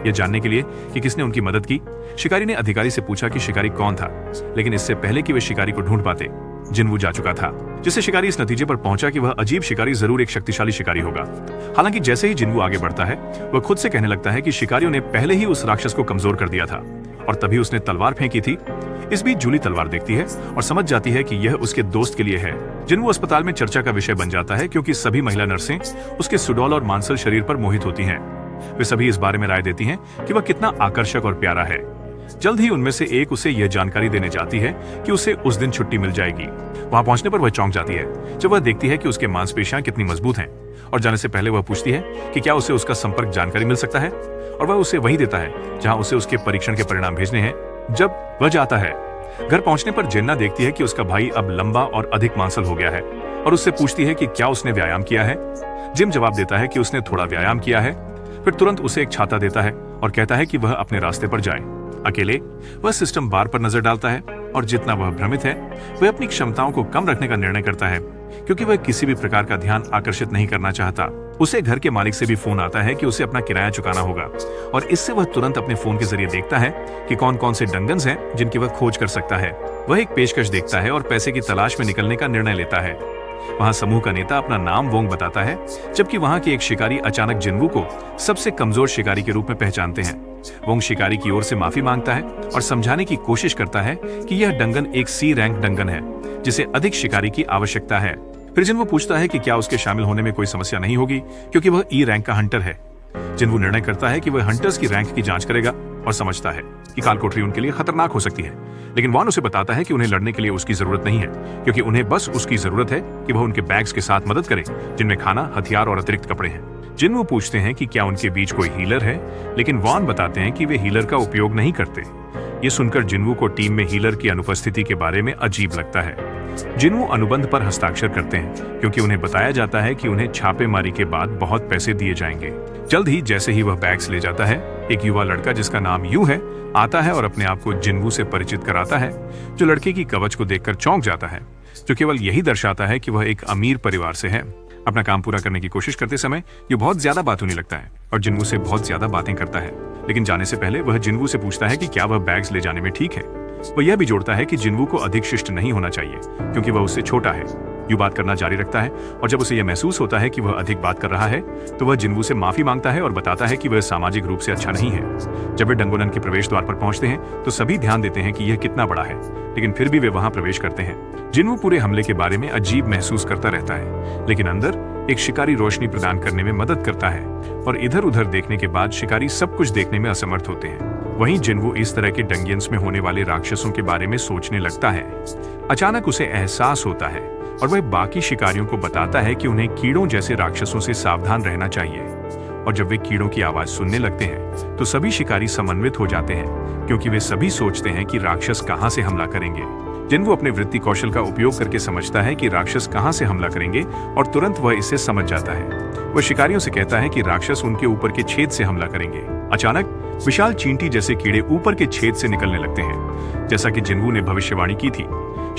यह जानने के लिए कि किसने उनकी मदद की, शिकारी ने अधिकारी से पूछा कि शिकारी कौन था, लेकिन इससे पहले कि वे शिकारी को ढूंढ पाते जिन्बू जा चुका था, जिससे शिकारी इस नतीजे पर पहुंचा कि वह अजीब शिकारी जरूर एक शक्तिशाली शिकारी होगा। हालांकि जैसे ही जिन्बू आगे बढ़ता है वह खुद से कहने लगता है कि शिकारियों ने पहले ही उस राक्षस को कमजोर कर दिया था और तभी उसने तलवार फेंकी थी। इस बीच जूली तलवार देखती है और समझ जाती है कि यह उसके दोस्त के लिए है। जिन्बू अस्पताल में चर्चा का विषय बन जाता है क्योंकि सभी महिला नर्सें उसके सुडौल और मांसल शरीर पर मोहित होती हैं। वे सभी इस बारे में राय देती हैं कि वह कितना आकर्षक और प्यारा है। जल्द ही उनमें से एक उसे यह जानकारी देने जाती है कि उसे उस दिन छुट्टी मिल जाएगी। वहां पहुंचने पर वह चौंक जाती है जब वह देखती है कि उसके मांसपेशियां कितनी मजबूत हैं और जाने से पहले वह पूछती है कि क्या उसे उसका संपर्क जानकारी मिल सकता है, और वह उसे वही देता है जहां उसे उसके परीक्षण के परिणाम भेजने हैं। जब वह जाता है घर पहुंचने पर जेन्ना देखती है कि उसका भाई अब लंबा और अधिक मांसल हो गया है और उससे पूछती है कि क्या उसने व्यायाम किया है। जिम जवाब देता है कि उसने थोड़ा व्यायाम किया है। फिर तुरंत उसे एक छाता देता है और कहता है कि वह अपने रास्ते पर जाए। अकेले वह सिस्टम बार पर नजर डालता है और जितना वह भ्रमित है वह अपनी क्षमताओं को कम रखने का निर्णय करता है क्योंकि वह किसी भी प्रकार का ध्यान आकर्षित नहीं करना चाहता। उसे घर के मालिक से भी फोन आता है कि उसे अपना किराया चुकाना होगा और इससे वह तुरंत अपने फोन के जरिए देखता है कि कौन कौन से डंगन्स हैं जिनकी वह खोज कर सकता है। वह एक पेशकश देखता है और पैसे की तलाश में निकलने का निर्णय लेता है। वहां समूह का नेता अपना नाम वोंग बताता है, जबकि वहां के एक शिकारी अचानक जिन्बू को सबसे कमजोर शिकारी के रूप में पहचानते हैं। वोंग शिकारी की ओर से माफी मांगता है और समझाने की कोशिश करता है कि यह डंगन एक सी रैंक डंगन है जिसे अधिक शिकारी की आवश्यकता है। फिर जिन्वू पूछता है कि क्या उसके शामिल होने में कोई समस्या नहीं होगी क्योंकि वह ई रैंक का हंटर है। जिन्वू निर्णय करता है कि वह हंटर्स की रैंक की जांच करेगा और समझता है कि कालकोठरी उनके लिए खतरनाक हो सकती है, लेकिन वान उसे बताता है कि उन्हें लड़ने के लिए उसकी जरूरत नहीं है, क्योंकि उन्हें बस उसकी जरूरत है कि वह उनके बैग्स के साथ मदद करे जिनमें खाना, हथियार और अतिरिक्त कपड़े हैं। जिन्वू पूछते हैं कि क्या उनके बीच कोई हीलर है, लेकिन वान बताते हैं कि वे हीलर का उपयोग नहीं करते। ये सुनकर जिन्वू को टीम में हीलर की अनुपस्थिति के बारे में अजीब लगता है। जिन्वू अनुबंध पर हस्ताक्षर करते हैं क्योंकि उन्हें बताया जाता है कि उन्हें छापेमारी के बाद बहुत पैसे दिए जाएंगे। जल्द ही जैसे ही वह बैग्स ले जाता है, एक युवा लड़का जिसका नाम यू है आता है और अपने आप को जिन्वू से परिचित कराता है, जो लड़के की कवच को देखकर चौंक जाता है, जो केवल यही दर्शाता है कि वह एक अमीर परिवार से है। अपना काम पूरा करने की कोशिश करते समय ये बहुत ज्यादा बातूनी लगता है और जिन्वू से बहुत ज्यादा बातें करता है, लेकिन जाने से पहले वह जिन्वू से पूछता है कि क्या वह बैग्स ले जाने में ठीक है। वह यह भी जोड़ता है कि जिन्वू को अधिक शिष्ट नहीं होना चाहिए क्योंकि वह उससे छोटा है। यू बात करना जारी रखता है और जब उसे यह महसूस होता है कि वह अधिक बात कर रहा है तो वह जिन्वू से माफी मांगता है और बताता है कि वह सामाजिक रूप से अच्छा नहीं है। जब वे डंगोनन के प्रवेश द्वार पर पहुंचते हैं तो सभी ध्यान देते हैं कि यह कितना बड़ा है, लेकिन फिर भी वे वहां प्रवेश करते हैं। जिन्वू पूरे हमले के बारे में अजीब महसूस करता रहता है, लेकिन अंदर एक शिकारी रोशनी प्रदान करने में मदद करता है और इधर उधर देखने के बाद शिकारी सब कुछ देखने में असमर्थ होते हैं। वहीं जिन्वू इस तरह के डंगियंस में होने वाले राक्षसों के बारे में सोचने लगता है। अचानक उसे एहसास होता है और वह बाकी शिकारियों को बताता है कि उन्हें कीड़ों जैसे राक्षसों से सावधान रहना चाहिए। और जब वे कीड़ों की आवाज सुनने लगते हैं तो सभी शिकारी समन्वित हो जाते हैं क्योंकि वे सभी सोचते हैं कि राक्षस कहां से हमला करेंगे। जिन्वू अपने वृत्ति कौशल का उपयोग करके समझता है कि राक्षस कहां से हमला करेंगे और तुरंत वह इसे समझ जाता है। वह शिकारियों से कहता है कि राक्षस उनके ऊपर के छेद से हमला करेंगे। अचानक विशाल चींटी जैसे कीड़े ऊपर के छेद से निकलने लगते हैं, जैसा कि जिन्वू ने भविष्यवाणी की थी।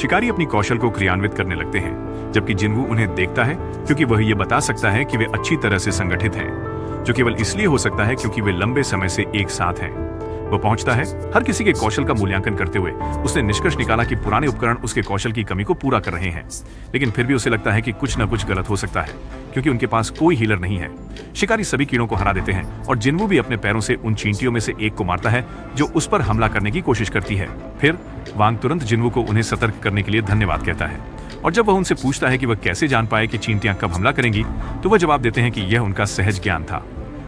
शिकारी अपनी कौशल को क्रियान्वित करने लगते हैं, जबकि जिन्वू उन्हें देखता है क्योंकि वह यह बता सकता है कि वे अच्छी तरह से संगठित हैं, जो केवल इसलिए हो सकता है क्योंकि वे लंबे समय से एक साथ हैं। वह पहुंचता है। हर किसी के कौशल का मूल्यांकन करते हुए उसने निष्कर्ष निकाला कि पुराने उपकरण उसके कौशल की कमी को पूरा कर रहे हैं, लेकिन फिर भी उसे लगता है कि कुछ न कुछ गलत हो सकता है क्योंकि उनके पास कोई हीलर नहीं है। शिकारी सभी कीड़ों को हरा देते हैं और जिन्वू भी अपने पैरों से उन चींटियों में से एक को मारता है जो उस पर हमला करने की कोशिश करती है। फिर वांग तुरंत जिन्वू को उन्हें सतर्क करने के लिए धन्यवाद कहता है और जब वह उनसे पूछता है कि वह कैसे जान पाए कि चींटियां कब हमला करेंगी तो वह जवाब देते हैं कि यह उनका सहज ज्ञान था।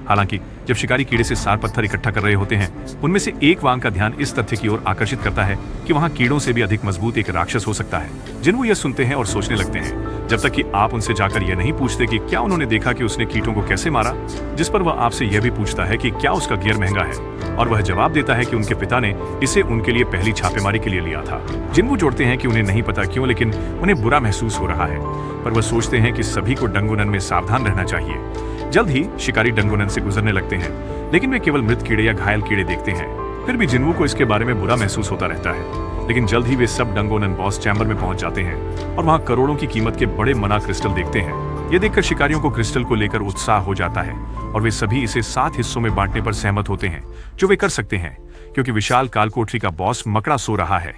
हालांकि जब शिकारी कीड़े से सार पत्थर इकट्ठा कर रहे होते हैं, उनमें से एक वांग का ध्यान इस तथ्य की ओर आकर्षित करता है कि वहां कीड़ों से भी अधिक मजबूत एक राक्षस हो सकता है। जिन्वू यह सुनते हैं और सोचने लगते हैं, जब तक कि आप उनसे जाकर यह नहीं पूछते कि क्या उन्होंने देखा कि उसने कीटों को कैसे मारा, जिस पर वह आपसे यह भी पूछता है कि क्या उसका गियर महंगा है, और वह जवाब देता है कि उनके पिता ने इसे उनके लिए पहली छापेमारी के लिए लिया था। जिन्वू जोड़ते हैं कि उन्हें नहीं पता क्यों, लेकिन उन्हें बुरा महसूस हो रहा है, पर वह सोचते हैं कि सभी को डंगोनन में सावधान रहना चाहिए। जल्द ही शिकारी डंगोनन से गुजरने लगते हैं, लेकिन वे केवल मृत कीड़े या घायल कीड़े देखते हैं। फिर भी जिन्वू को इसके बारे में बुरा महसूस होता रहता है, लेकिन जल्द ही वे सब डंगोनन बॉस चैम्बर में पहुंच जाते हैं और वहां करोड़ों की कीमत के बड़े मना क्रिस्टल देखते हैं। ये देखकर शिकारियों को क्रिस्टल को लेकर उत्साह हो जाता है और वे सभी इसे 7 हिस्सों में बांटने पर सहमत होते हैं, जो वे कर सकते हैं क्योंकि विशाल कालकोठरी का बॉस मकड़ा सो रहा है।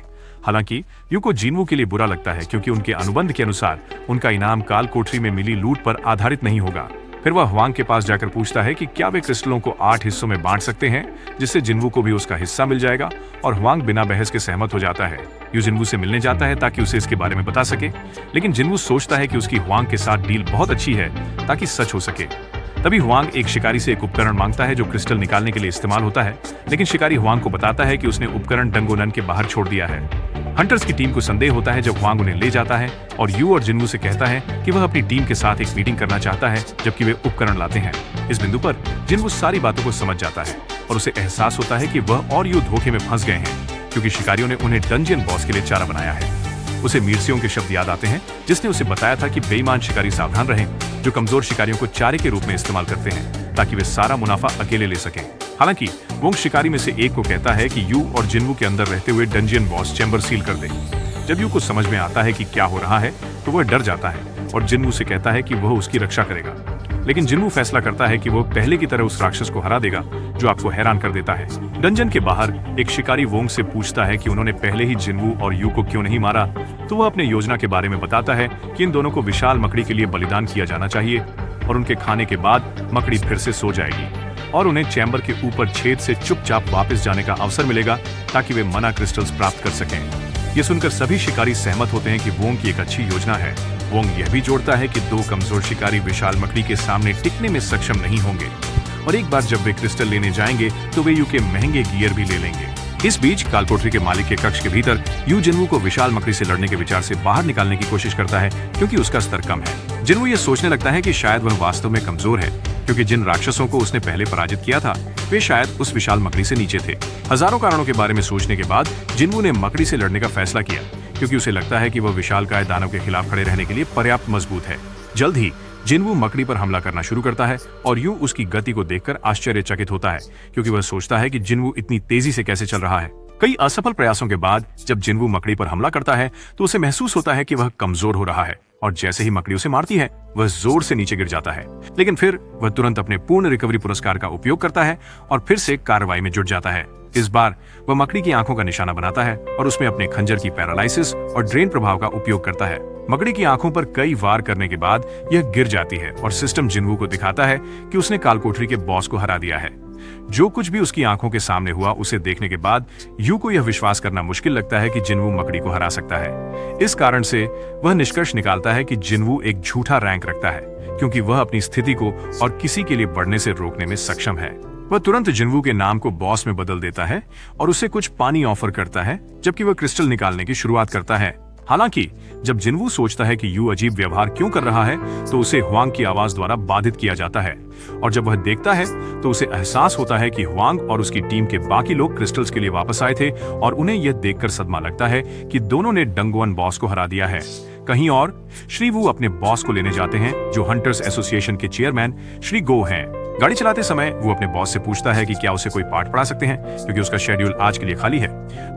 हालांकि यू को जिन्वू के लिए बुरा लगता है क्योंकि उनके अनुबंध के अनुसार उनका इनाम कालकोठरी में मिली लूट पर आधारित नहीं होगा। फिर वह हवांग के पास जाकर पूछता है कि क्या वे क्रिस्टलों को 8 हिस्सों में बांट सकते हैं, जिससे जिन्वू को भी उसका हिस्सा मिल जाएगा, और हवांग बिना बहस के सहमत हो जाता है। यू जिन्वू से मिलने जाता है ताकि उसे इसके बारे में बता सके, लेकिन जिन्वू सोचता है कि उसकी हवांग के साथ डील बहुत अच्छी है ताकि सच हो सके। तभी हवांग एक शिकारी से एक उपकरण मांगता है जो क्रिस्टल निकालने के लिए इस्तेमाल होता है, लेकिन शिकारी हवांग को बताता है कि उसने उपकरण डंगोनन के बाहर छोड़ दिया है। हंटर्स की टीम को संदेह होता है जब हवांग उन्हें ले जाता है और यू और जिन्वू से कहता है कि वह अपनी टीम के साथ एक मीटिंग करना चाहता है जबकि वे उपकरण लाते हैं। इस बिंदु पर जिन्वू सारी बातों को समझ जाता है और उसे एहसास होता है कि वह और यू धोखे में फंस गए हैं क्योंकि शिकारियों ने उन्हें डंजियन बॉस के लिए चारा बनाया है। उसे मीरसियों के शब्द याद आते हैं जिसने उसे बताया था कि बेईमान शिकारी सावधान रहें, जो कमजोर शिकारियों को चारे के रूप में इस्तेमाल करते हैं ताकि वे सारा मुनाफा अकेले ले सकें। हालांकि वोंग शिकारी में से एक को कहता है कि यू और जिन्वू के अंदर रहते हुए डंजियन बॉस चैम्बर सील कर दे। जब यू को समझ में आता है कि क्या हो रहा है तो वह डर जाता है और जिन्वू से कहता है कि वह उसकी रक्षा करेगा, लेकिन जिन्वू फैसला करता है कि वह पहले की तरह उस राक्षस को हरा देगा जो आपको हैरान कर देता है। डंजन के बाहर एक शिकारी वोंग से पूछता है कि उन्होंने पहले ही जिन्वू और यू को क्यों नहीं मारा, तो वह अपने योजना के बारे में बताता है कि इन दोनों को विशाल मकड़ी के लिए बलिदान किया जाना चाहिए और उनके खाने के बाद मकड़ी फिर से सो जाएगी और उन्हें चैम्बर के ऊपर छेद से चुपचाप वापस जाने का अवसर मिलेगा ताकि वे मना क्रिस्टल्स प्राप्त कर सकें। ये सुनकर सभी शिकारी सहमत होते हैं कि वोंग की एक अच्छी योजना है वोंग यह भी जोड़ता है कि दो कमजोर शिकारी विशाल मकड़ी के सामने टिकने में सक्षम नहीं होंगे और एक बार जब वे क्रिस्टल लेने जाएंगे तो वे यू के महंगे गियर भी ले लेंगे। इस बीच कालकोठरी के मालिक के कक्ष के भीतर यू जिन्वू को विशाल मकड़ी से लड़ने के विचार से बाहर निकालने की कोशिश करता है क्योंकि उसका स्तर कम है। जिन्वू ये सोचने लगता है कि शायद वह वास्तव में कमजोर है क्योंकि जिन राक्षसों को उसने पहले पराजित किया था वे शायद उस विशाल मकड़ी से नीचे थे। हजारों कारणों के बारे में सोचने के बाद जिन्वू ने मकड़ी से लड़ने का फैसला किया क्योंकि उसे लगता है कि वह विशालकाय दानव के खिलाफ खड़े रहने के लिए पर्याप्त मजबूत है। जल्द ही जिन्वू मकड़ी पर हमला करना शुरू करता है और यू उसकी गति को देखकर आश्चर्यचकित होता है क्योंकि वह सोचता है कि जिन्वू इतनी तेजी से कैसे चल रहा है। कई असफल प्रयासों के बाद जब जिन्वू मकड़ी पर हमला करता है तो उसे महसूस होता है कि वह कमजोर हो रहा है और जैसे ही मकड़ी उसे मारती है वह जोर से नीचे गिर जाता है। लेकिन फिर वह तुरंत अपने पूर्ण रिकवरी पुरस्कार का उपयोग करता है और फिर से कार्रवाई में जुट जाता है। इस बार वह मकड़ी की आंखों का निशाना बनाता है और उसमें अपने खंजर की पैरालाइसिस और ड्रेन प्रभाव का उपयोग करता है। मकड़ी की आंखों पर कई वार करने के बाद यह गिर जाती है और सिस्टम जिन्वू को दिखाता है कि उसने कालकोठरी के बॉस को हरा दिया है। जो कुछ भी उसकी आंखों के सामने हुआ उसे देखने के बाद यू को यह विश्वास करना मुश्किल लगता है कि जिन्वू मकड़ी को हरा सकता है। इस कारण से वह निष्कर्ष निकालता है कि जिन्वू एक झूठा रैंक रखता है क्योंकि वह अपनी स्थिति को और किसी के लिए बढ़ने से रोकने में सक्षम है। वह तुरंत जिन्वू के नाम को बॉस में बदल देता है और उसे कुछ पानी ऑफर करता है जबकि वह क्रिस्टल निकालने की शुरुआत करता है। हालांकि जब जिन्वू सोचता है कि यू अजीब व्यवहार क्यों कर रहा है तो उसे हुआंग की आवाज द्वारा बाधित किया जाता है और जब वह देखता है तो उसे एहसास होता है कि हुआंग और उसकी टीम के बाकी लोग क्रिस्टल्स के लिए वापस आए थे और उन्हें यह देखकर सदमा लगता है कि दोनों ने डंगोन बॉस को हरा दिया है। कहीं और श्री वू अपने बॉस को लेने जाते हैं जो हंटर्स एसोसिएशन के चेयरमैन श्री गो हैं। गाड़ी चलाते समय वो अपने बॉस से पूछता है कि क्या उसे कोई पाठ पढ़ा सकते हैं क्योंकि उसका शेड्यूल आज के लिए खाली है।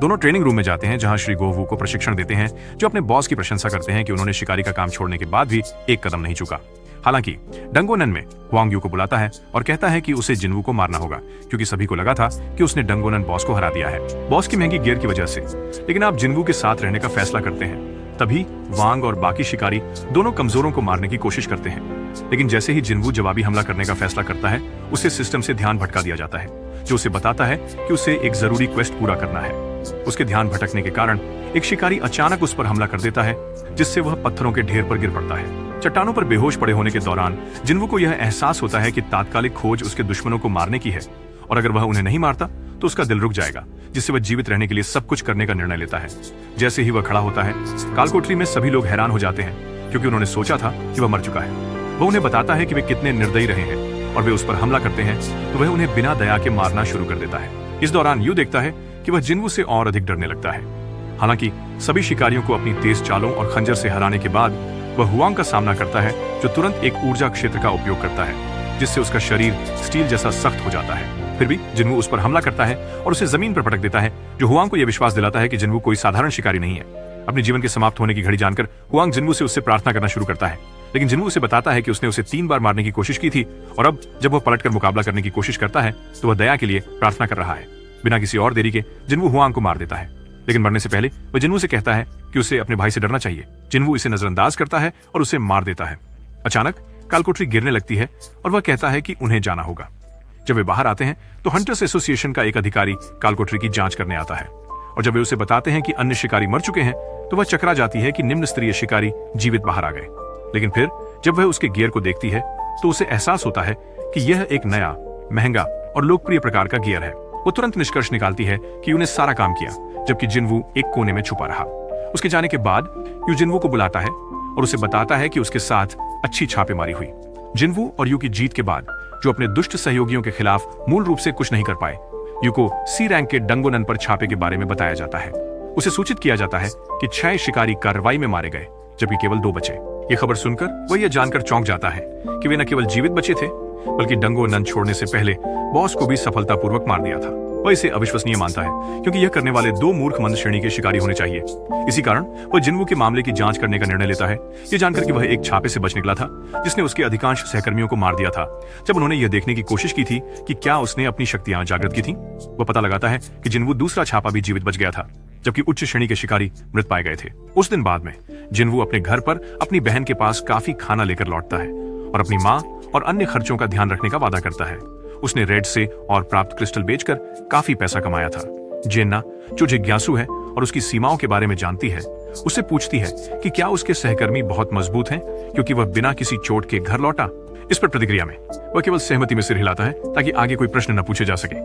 दोनों ट्रेनिंग रूम में जाते हैं जहां श्री गोवू को प्रशिक्षण देते हैं जो अपने बॉस की प्रशंसा करते हैं कि उन्होंने शिकारी का काम छोड़ने के बाद भी एक कदम नहीं चुका। हालांकि डंगोनन में हुआंग यू को बुलाता है और कहता है कि उसे जिन्वू को मारना होगा क्योंकि सभी को लगा था कि उसने डंगोनन बॉस को हरा दिया है बॉस की महंगी गियर की वजह से। लेकिन आप जिन्वू के साथ रहने का फैसला करते हैं। तभी वांग और बाकी शिकारी दोनों कमजोरों को मारने की कोशिश करते हैं। लेकिन जैसे ही जिन्वू जवाबी हमला करने का फैसला करता है उसे सिस्टम से ध्यान भटका दिया जाता है जो उसे बताता है कि उसे एक जरूरी क्वेस्ट पूरा करना है। उसके ध्यान भटकने के कारण एक शिकारी अचानक उस पर हमला कर देता है जिससे वह पत्थरों के ढेर पर गिर पड़ता है। चट्टानों पर बेहोश पड़े होने के दौरान जिन्वू को यह एहसास होता है कि तात्कालिक खोज उसके दुश्मनों को मारने की है और अगर वह उन्हें नहीं मारता तो उसका दिल रुक जाएगा जिससे वह जीवित रहने के लिए सब कुछ करने का निर्णय लेता है। जैसे ही वह खड़ा होता है कालकोठरी में सभी लोग हैरान हो जाते हैं क्योंकि उन्होंने सोचा था कि वह मर चुका है। वह उन्हें बताता है कि वे कितने निर्दयी रहे हैं और वे उस पर हमला करते हैं तो वह उन्हें बिना दया के मारना शुरू कर देता है। इस दौरान यू देखता है कि वह जिन्वू से और अधिक डरने लगता है। हालांकि सभी शिकारियों को अपनी तेज चालों और खंजर से हराने के बाद वह हुआंग का सामना करता है जो तुरंत एक ऊर्जा क्षेत्र का उपयोग करता है जिससे उसका शरीर स्टील जैसा सख्त हो जाता है। फिर भी जिन्वू उस पर हमला करता है और उसे जमीन पर पटक देता है जो हुआंग को यह विश्वास दिलाता है कि जिन्वू कोई साधारण शिकारी नहीं है। अपने जीवन के समाप्त होने की घड़ी जानकर हुआंग जिन्वू से उससे प्रार्थना करना शुरू करता है लेकिन जिन्वू उसे बताता है कि उसने उसे 3 बार मारने की कोशिश की थी और अब जब वह पलटकर मुकाबला करने की कोशिश करता है तो वह दया के लिए प्रार्थना कर रहा है। बिना किसी और देरी के जिन्वू हुआंग को मार देता है लेकिन मरने से पहले वह जिन्वू से कहता है कि उसे अपने भाई से डरना चाहिए। जिन्वू इसे नजरअंदाज करता है और उसे मार देता है। अचानक कालकोठरी गिरने लगती है और वह कहता है कि उन्हें जाना होगा। जब वे बाहर आते हैं तो हंटर्स एसोसिएशन का एक अधिकारी कालकोठरी की जांच करने आता है और जब वे उसे बताते हैं कि अन्य शिकारी मर चुके हैं तो वह चकरा जाती है कि निम्न स्तरीय शिकारी जीवित बाहर आ गए। लेकिन फिर जब वह उसके गियर को देखती है तो उसे एहसास होता है कि यह एक नया, महंगा और लोकप्रिय प्रकार का गियर है। वो तुरंत निष्कर्ष निकालती है कि उन्हें सारा काम किया जबकि जिन्वू एक कोने में छुपा रहा। उसके जाने के बाद यू जिन्वू को बुलाता है और उसे बताता है कि उसके साथ अच्छी छापेमारी हुई। जिन्वू और यू की जीत के बाद जो अपने दुष्ट सहयोगियों के खिलाफ मूल रूप से कुछ नहीं कर पाए, यू को सी रैंक के डंगोनन पर छापे के बारे में बताया जाता है। उसे सूचित किया जाता है कि 6 शिकारी कार्रवाई में मारे गए जबकि केवल 2 बचे। ये खबर सुनकर वह यह जानकर चौंक जाता है कि वे न केवल जीवित बचे थे बल्कि डंगोनन छोड़ने से पहले बॉस को भी सफलतापूर्वक मार दिया था। वह इसे अविश्वसनीय मानता है क्योंकि यह करने वाले 2 मूर्ख मंद श्रेणी के शिकारी होने चाहिए। इसी कारण वह जिन्वू के मामले की जांच करने का निर्णय लेता है ये जानकर कि वह एक छापे से बच निकला था जिसने उसके अधिकांश सहकर्मियों को मार दिया था जब उन्होंने यह देखने की कोशिश की थी कि क्या उसने अपनी शक्तियां जागृत की थी। वह पता लगाता है कि जिन्वू दूसरा छापा भी जीवित बच गया था जबकि उच्च श्रेणी के शिकारी मृत पाए गए थे। उस दिन बाद में जिन्वू अपने घर पर अपनी बहन के पास काफी खाना लेकर लौटता है और अपनी माँ और अन्य खर्चों का ध्यान रखने का वादा करता है। उसने रेड से और प्राप्त क्रिस्टल बेचकर काफी पैसा कमाया था। जेन्ना जो जिज्ञासु है और उसकी सीमाओं के बारे में जानती है, उससे पूछती है कि क्या उसके सहकर्मी बहुत मजबूत हैं क्योंकि वह बिना किसी चोट के घर लौटा। इस पर प्रतिक्रिया में वह केवल सहमति में सिर हिलाता है ताकि आगे कोई प्रश्न न पूछे जा सके।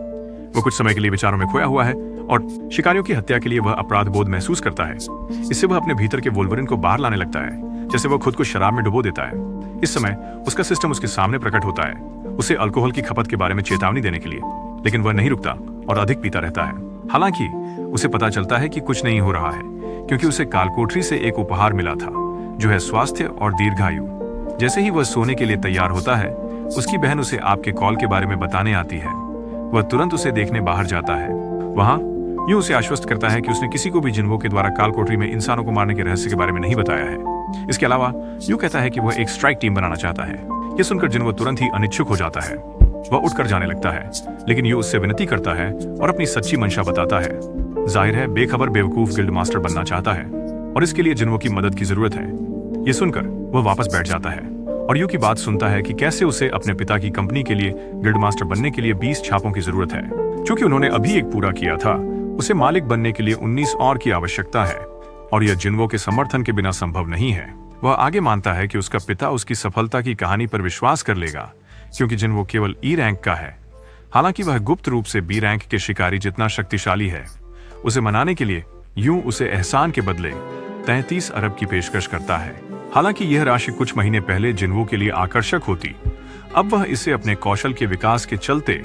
वह कुछ समय के लिए विचारों में खोया हुआ है और शिकारियों की हत्या के लिए वह अपराध बोध महसूस करता है। इससे वह अपने भीतर के वोल्वरिन को बाहर लाने लगता है, जैसे वह खुद को शराब में डुबो देता है। इस समय उसका सिस्टम उसके सामने प्रकट होता है, उसे अल्कोहल की खपत के बारे में चेतावनी देने के लिए, लेकिन वह नहीं रुकता और अधिक पीता रहता है। हालांकि उसे पता चलता है कि कुछ नहीं हो रहा है, क्योंकि उसे कालकोठरी से एक उपहार मिला था, जो है स्वास्थ्य और दीर्घायु। जैसे ही वह सोने के लिए तैयार होता है, उसकी बहन उसे आपके कॉल के बारे में बताने आती है। वह तुरंत उसे देखने बाहर जाता है। वहां यूं उसे आश्वस्त करता है कि उसने किसी को भी जिन्वो के द्वारा कालकोठरी में इंसानों को मारने के रहस्य के बारे में नहीं बताया है। इसके अलावा यूं कहता है कि वह एक स्ट्राइक टीम बनाना चाहता है। यह सुनकर जिन्वो तुरंत ही अनिच्छुक हो जाता है। वह उठकर जाने लगता है, लेकिन यू उससे विनती करता है और अपनी सच्ची मंशा बताता है। जाहिर है बेखबर बेवकूफ गिल्ड मास्टर बनना चाहता है और इसके लिए जिन्वो की मदद की जरूरत है। यह सुनकर वह वापस बैठ जाता है और यू की बात सुनता है कि कैसे उसे अपने पिता की कंपनी के लिए गिल्ड मास्टर बनने के लिए 20 छापों की जरूरत है। क्योंकि उन्होंने अभी एक पूरा किया था, उसे मालिक बनने के लिए 19 और की आवश्यकता है और यह जिन्वो के समर्थन के बिना संभव नहीं है। वह आगे मानता है कि उसका पिता उसकी सफलता की कहानी पर विश्वास कर लेगा, क्योंकि जिन्वो केवल ई रैंक का है। हालांकि वह गुप्त रूप से बी रैंक के शिकारी जितना शक्तिशाली है। उसे मनाने के लिए यूं उसे एहसान के बदले 33 अरब की पेशकश करता है। हालांकि यह राशि कुछ महीने पहले जिन्वो के लिए आकर्षक होती, अब वह इसे अपने कौशल के विकास के चलते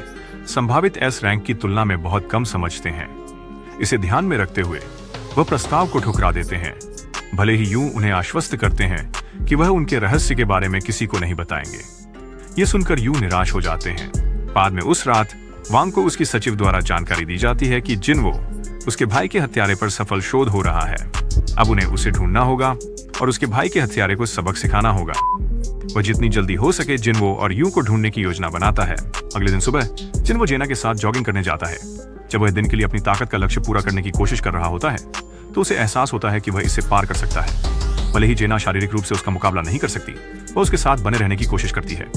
संभावित एस रैंक की तुलना में बहुत कम समझते हैं। इसे ध्यान में रखते हुए वह प्रस्ताव को ठुकरा देते हैं, भले ही यूं उन्हें आश्वस्त करते हैं कि वह उनके रहस्य के बारे में किसी को नहीं बताएंगे। ये सुनकर यूं निराश हो जाते हैं। बाद में उस रात वांग को उसकी सचिव द्वारा जानकारी दी जाती है कि जिन्वो उसके भाई के हत्यारे पर सफल शोध हो रहा है। अब उन्हें उसे ढूंढना होगा और उसके भाई के हत्यारे को सबक सिखाना होगा। वह जितनी जल्दी हो सके जिन्वो और यूं को ढूंढने की योजना बनाता है। अगले दिन सुबह जिन्वो जेना के साथ जॉगिंग करने जाता है। जब वह दिन के लिए अपनी ताकत का लक्ष्य पूरा करने की कोशिश कर रहा होता है, तो उसे एहसास होता है कि वह इसे पार कर सकता है। भले ही जेना शारीरिक रूप से उसका मुकाबला नहीं कर सकती, वह उसके साथ बने रहने की कोशिश करती है।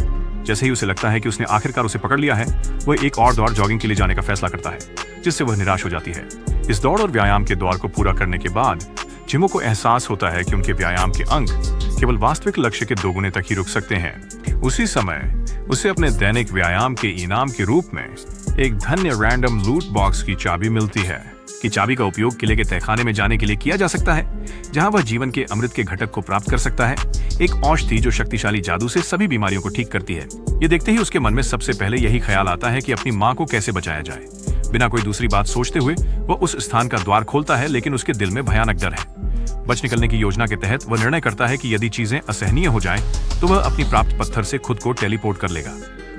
जैसे ही उसे लगता है कि उसने आखिरकार उसे पकड़ लिया है, वह एक और दौड़ जॉगिंग के लिए जाने का फैसला करता है, जिससे वह निराश हो जाती है। इस दौड़ और व्यायाम के दौर को पूरा करने के बाद जिन्वो को एहसास होता है कि उनके व्यायाम के अंक केवल वास्तविक लक्ष्य के 2 गुने तक ही रुक सकते हैं। उसी समय उसे अपने दैनिक व्यायाम के इनाम के रूप में एक धन्य रैंडम लूट बॉक्स की चाबी मिलती है कि चाबी का उपयोग किले के तहखाने में जाने के लिए किया जा सकता है, जहां वह जीवन के अमृत के घटक को प्राप्त कर सकता है, एक औषधि जो शक्तिशाली जादू से सभी बीमारियों को ठीक करती है। ये देखते ही उसके मन में सबसे पहले यही ख्याल आता है कि अपनी माँ को कैसे बचाया जाए। बिना कोई दूसरी बात सोचते हुए वह उस स्थान का द्वार खोलता है, लेकिन उसके दिल में भयानक डर है। बच निकलने की योजना के तहत वह निर्णय करता है कि यदि चीजें असहनीय हो जाएं, तो वह अपनी प्राप्त पत्थर से खुद को टेलीपोर्ट कर लेगा।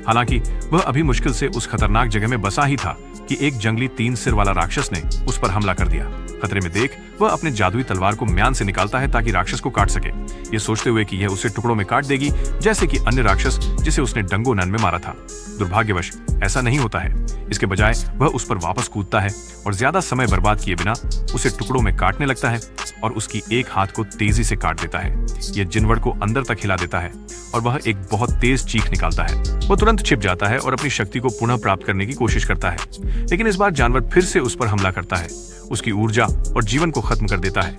हालांकि वह अभी मुश्किल से उस खतरनाक जगह में बसा ही था कि एक जंगली 3 सिर वाला राक्षस ने उस पर हमला कर दिया। खतरे में देख वह अपने जादुई तलवार को म्यान से निकालता है ताकि राक्षस को काट सके, ये सोचते हुए कि यह उसे टुकड़ों में काट देगी, जैसे कि अन्य राक्षस जिसे उसने डंगो नन में मारा था। दुर्भाग्यवश ऐसा नहीं होता है। इसके बजाय वह उस पर वापस कूदता है और ज्यादा समय बर्बाद किए बिना उसे टुकड़ों में काटने लगता है और उसकी एक हाथ को तेजी से काट देता है। यह जिनवड़ को अंदर तक हिला देता है और वह एक बहुत तेज चीख निकालता है। वह तुरंत छिप जाता है और अपनी शक्ति को पुनः प्राप्त करने की कोशिश करता है, लेकिन इस बार जानवर फिर से उस पर हमला करता है, उसकी ऊर्जा और जीवन को खत्म कर देता है।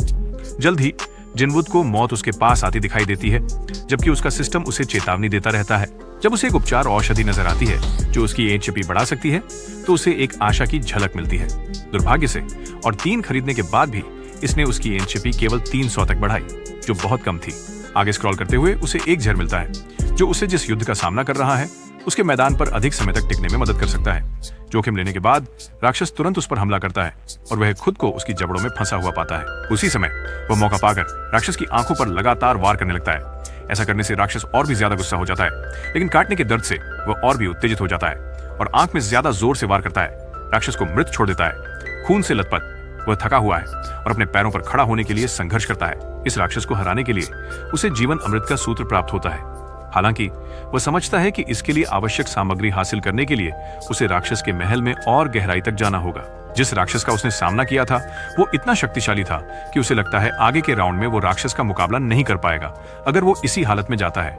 जल्द ही जिनवुड को मौत उसके पास आती दिखाई देती है, जबकि उसका सिस्टम उसे चेतावनी देता रहता है। जब उसे एक उपचार औषधि नजर आती है जो उसकी एचपी बढ़ा सकती है, तो उसे एक आशा की झलक मिलती है। दुर्भाग्य से और 3 खरीदने के बाद भी इसने उसकी एचपी केवल 300 तक बढ़ाई, जो बहुत कम थी। आगे स्क्रॉल करते हुए उसे एक जहर मिलता है जो उसे जिस युद्ध का सामना कर रहा है उसके मैदान पर अधिक समय तक टिकने में मदद कर सकता है। जोखिम लेने के बाद राक्षस तुरंत उस पर हमला करता है और वह खुद को उसकी जबड़ों में फंसा हुआ पाता है। उसी समय वह मौका पाकर राक्षस की आंखों पर लगातार वार करने लगता है। ऐसा करने से राक्षस और भी ज्यादा गुस्सा हो जाता है, लेकिन काटने के दर्द से वह और भी उत्तेजित हो जाता है और आंख में ज्यादा जोर से वार करता है। राक्षस को मृत छोड़ देता है। खून से लथपथ वह थका हुआ है और अपने पैरों पर खड़ा होने के लिए संघर्ष करता है। इस राक्षस को हराने के लिए उसे जीवन अमृत का सूत्र प्राप्त होता है। हालांकि वह समझता है कि इसके लिए आवश्यक सामग्री हासिल करने के लिए उसे राक्षस के महल में और गहराई तक जाना होगा। जिस राक्षस का उसने सामना किया था वो इतना शक्तिशाली था कि उसे लगता है आगे के राउंड में वो राक्षस का मुकाबला नहीं कर पाएगा अगर वो इसी हालत में जाता है।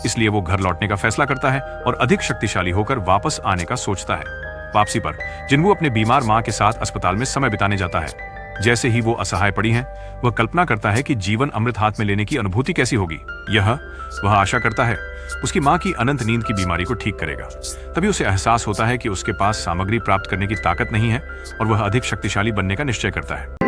इसलिए वो घर लौटने का फैसला करता है और अधिक शक्तिशाली होकर वापस आने का सोचता है। वापसी पर जिन्वू अपने बीमार मां के साथ अस्पताल में समय बिताने जाता है। जैसे ही वो असहाय पड़ी हैं, वह कल्पना करता है कि जीवन अमृत हाथ में लेने की अनुभूति कैसी होगी। वह आशा करता है उसकी मां की अनंत नींद की बीमारी को ठीक करेगा। तभी उसे एहसास होता है कि उसके पास सामग्री प्राप्त करने की ताकत नहीं है और वह अधिक शक्तिशाली बनने का निश्चय करता है।